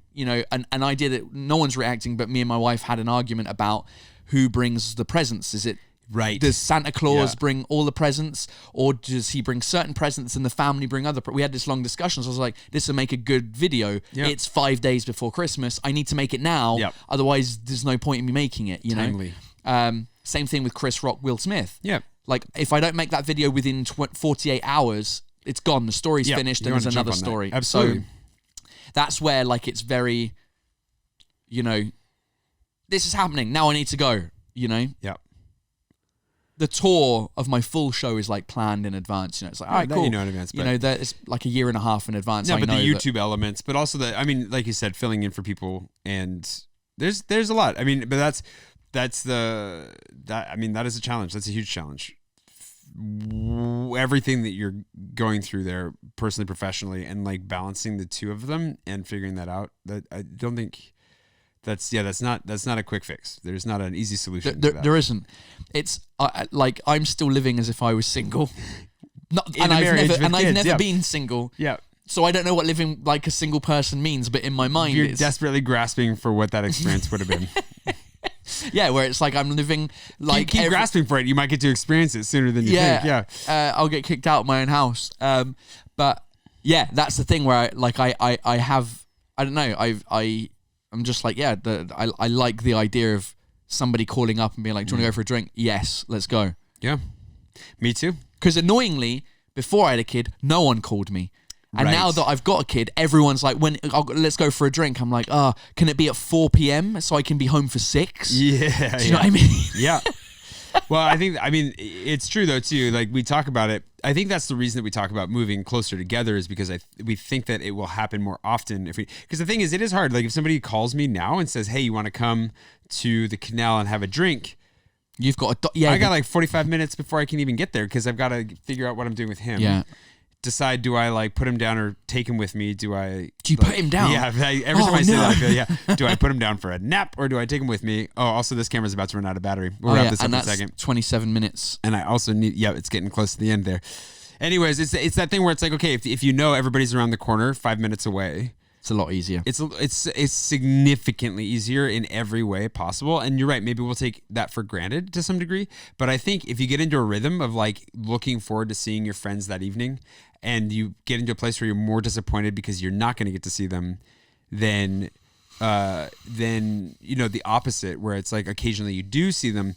idea that no one's reacting, but me and my wife had an argument about who brings the presents. Is it right? Does Santa Claus bring all the presents, or does he bring certain presents and the family bring other? We had this long discussion. So I was like, this will make a good video. Yep. It's 5 days before Christmas. I need to make it now. Yep. Otherwise, there's no point in me making it. Timely. Same thing with Chris Rock, Will Smith. Yeah. Like if I don't make that video within 48 hours, it's gone. The story's finished, and there's another story. Absolutely. So that's where it's very, this is happening now. I need to go. Yeah. The tour of my full show is planned in advance. It's like, all right, cool. You know in advance. It's like a year and a half in advance. No, but the YouTube elements, but also like you said, filling in for people, and there's a lot. I mean, but that is a challenge. That's a huge challenge. Everything that you're going through there, personally, professionally, and balancing the two of them and figuring that out. That I don't think. That's not a quick fix. There's not an easy solution. There isn't. It's I'm still living as if I was single. I've never been single. Yeah. So I don't know what living like a single person means, but in my mind, you're desperately grasping for what that experience would have been. Yeah, where it's like I'm living keep grasping for it. You might get to experience it sooner than you think. Yeah. I'll get kicked out of my own house. But yeah, that's the thing where I have I don't know I'm just like, I like the idea of somebody calling up and being like, do you want to go for a drink? Yes, let's go. Yeah, me too. Because annoyingly, before I had a kid, no one called me. And now that I've got a kid, everyone's like, let's go for a drink. I'm like, can it be at 4 p.m. so I can be home for 6? Yeah. Do you know what I mean? Yeah. Well, it's true though too. Like we talk about it. I think that's the reason that we talk about moving closer together is because we think that it will happen more often because the thing is, it is hard. Like if somebody calls me now and says, "Hey, you want to come to the canal and have a drink?" You've got I got 45 minutes before I can even get there because I've got to figure out what I'm doing with him. Yeah. Decide, do I put him down or take him with me? Do you put him down? Yeah, every time I say that, I feel, do I put him down for a nap or do I take him with me? Oh, also this camera's about to run out of battery. We'll wrap this up in a second. 27 minutes. And I also need, it's getting close to the end there. Anyways, it's that thing where it's like, okay, if you know everybody's around the corner, 5 minutes away. It's a lot easier. It's significantly easier in every way possible. And you're right, maybe we'll take that for granted to some degree. But I think if you get into a rhythm of looking forward to seeing your friends that evening, and you get into a place where you're more disappointed because you're not going to get to see them, then the opposite, where it's like occasionally you do see them.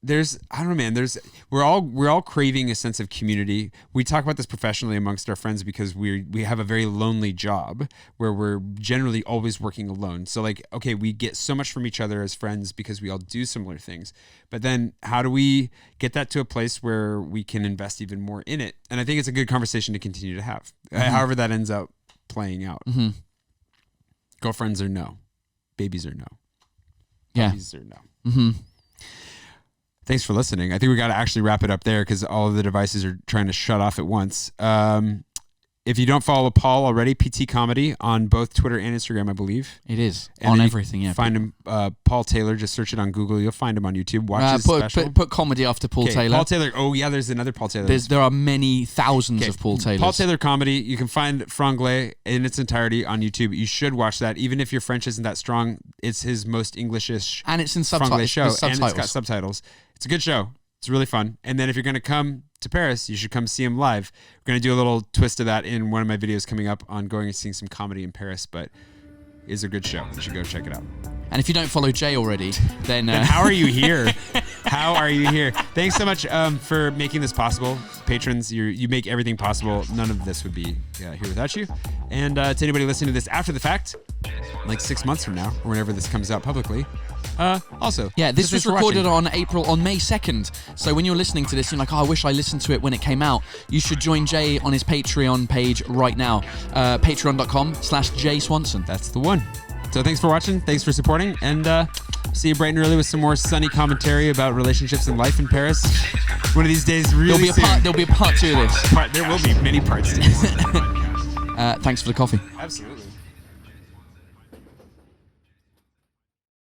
I don't know, man. We're all craving a sense of community. We talk about this professionally amongst our friends because we have a very lonely job where we're generally always working alone. So we get so much from each other as friends because we all do similar things. But then how do we get that to a place where we can invest even more in it? And I think it's a good conversation to continue to have, however that ends up playing out. Mm-hmm. Girlfriends or no, babies or no, puppies or no. Mm-hmm. Thanks for listening. I think we got to actually wrap it up there because all of the devices are trying to shut off at once. If you don't follow Paul already, PT Comedy on both Twitter and Instagram, I believe. It is. And on everything, yeah. Find him, Paul Taylor. Just search it on Google. You'll find him on YouTube. Watch his special. Put comedy after Paul Taylor. Paul Taylor. Oh, yeah, there's another Paul Taylor. There are many thousands of Paul Taylors. Paul Taylor Comedy. You can find Franglais in its entirety on YouTube. You should watch that. Even if your French isn't that strong, it's his most English-ish and it's in Franglais show. subtitles. And it's got subtitles. It's a good show. It's really fun. And then if you're going to come to Paris, you should come see him live. We're going to do a little twist of that in one of my videos coming up on going and seeing some comedy in Paris, but it is a good show. You should go check it out. And if you don't follow Jay already, then how are you here? How are you here? Thanks so much for making this possible. Patrons, you make everything possible. None of this would be here without you. And to anybody listening to this after the fact, like 6 months from now, or whenever this comes out publicly, also. Yeah, this was thanks for recorded watching. on May 2nd. So when you're listening to this, you're like, oh, I wish I listened to it when it came out. You should join Jay on his Patreon page right now. Patreon.com/Jay Swanson. That's the one. So thanks for watching. Thanks for supporting. And see you bright and early with some more sunny commentary about relationships and life in Paris. One of these days, really soon. There'll be a part 2 of this. There will be many parts to this. Thanks for the coffee. Absolutely.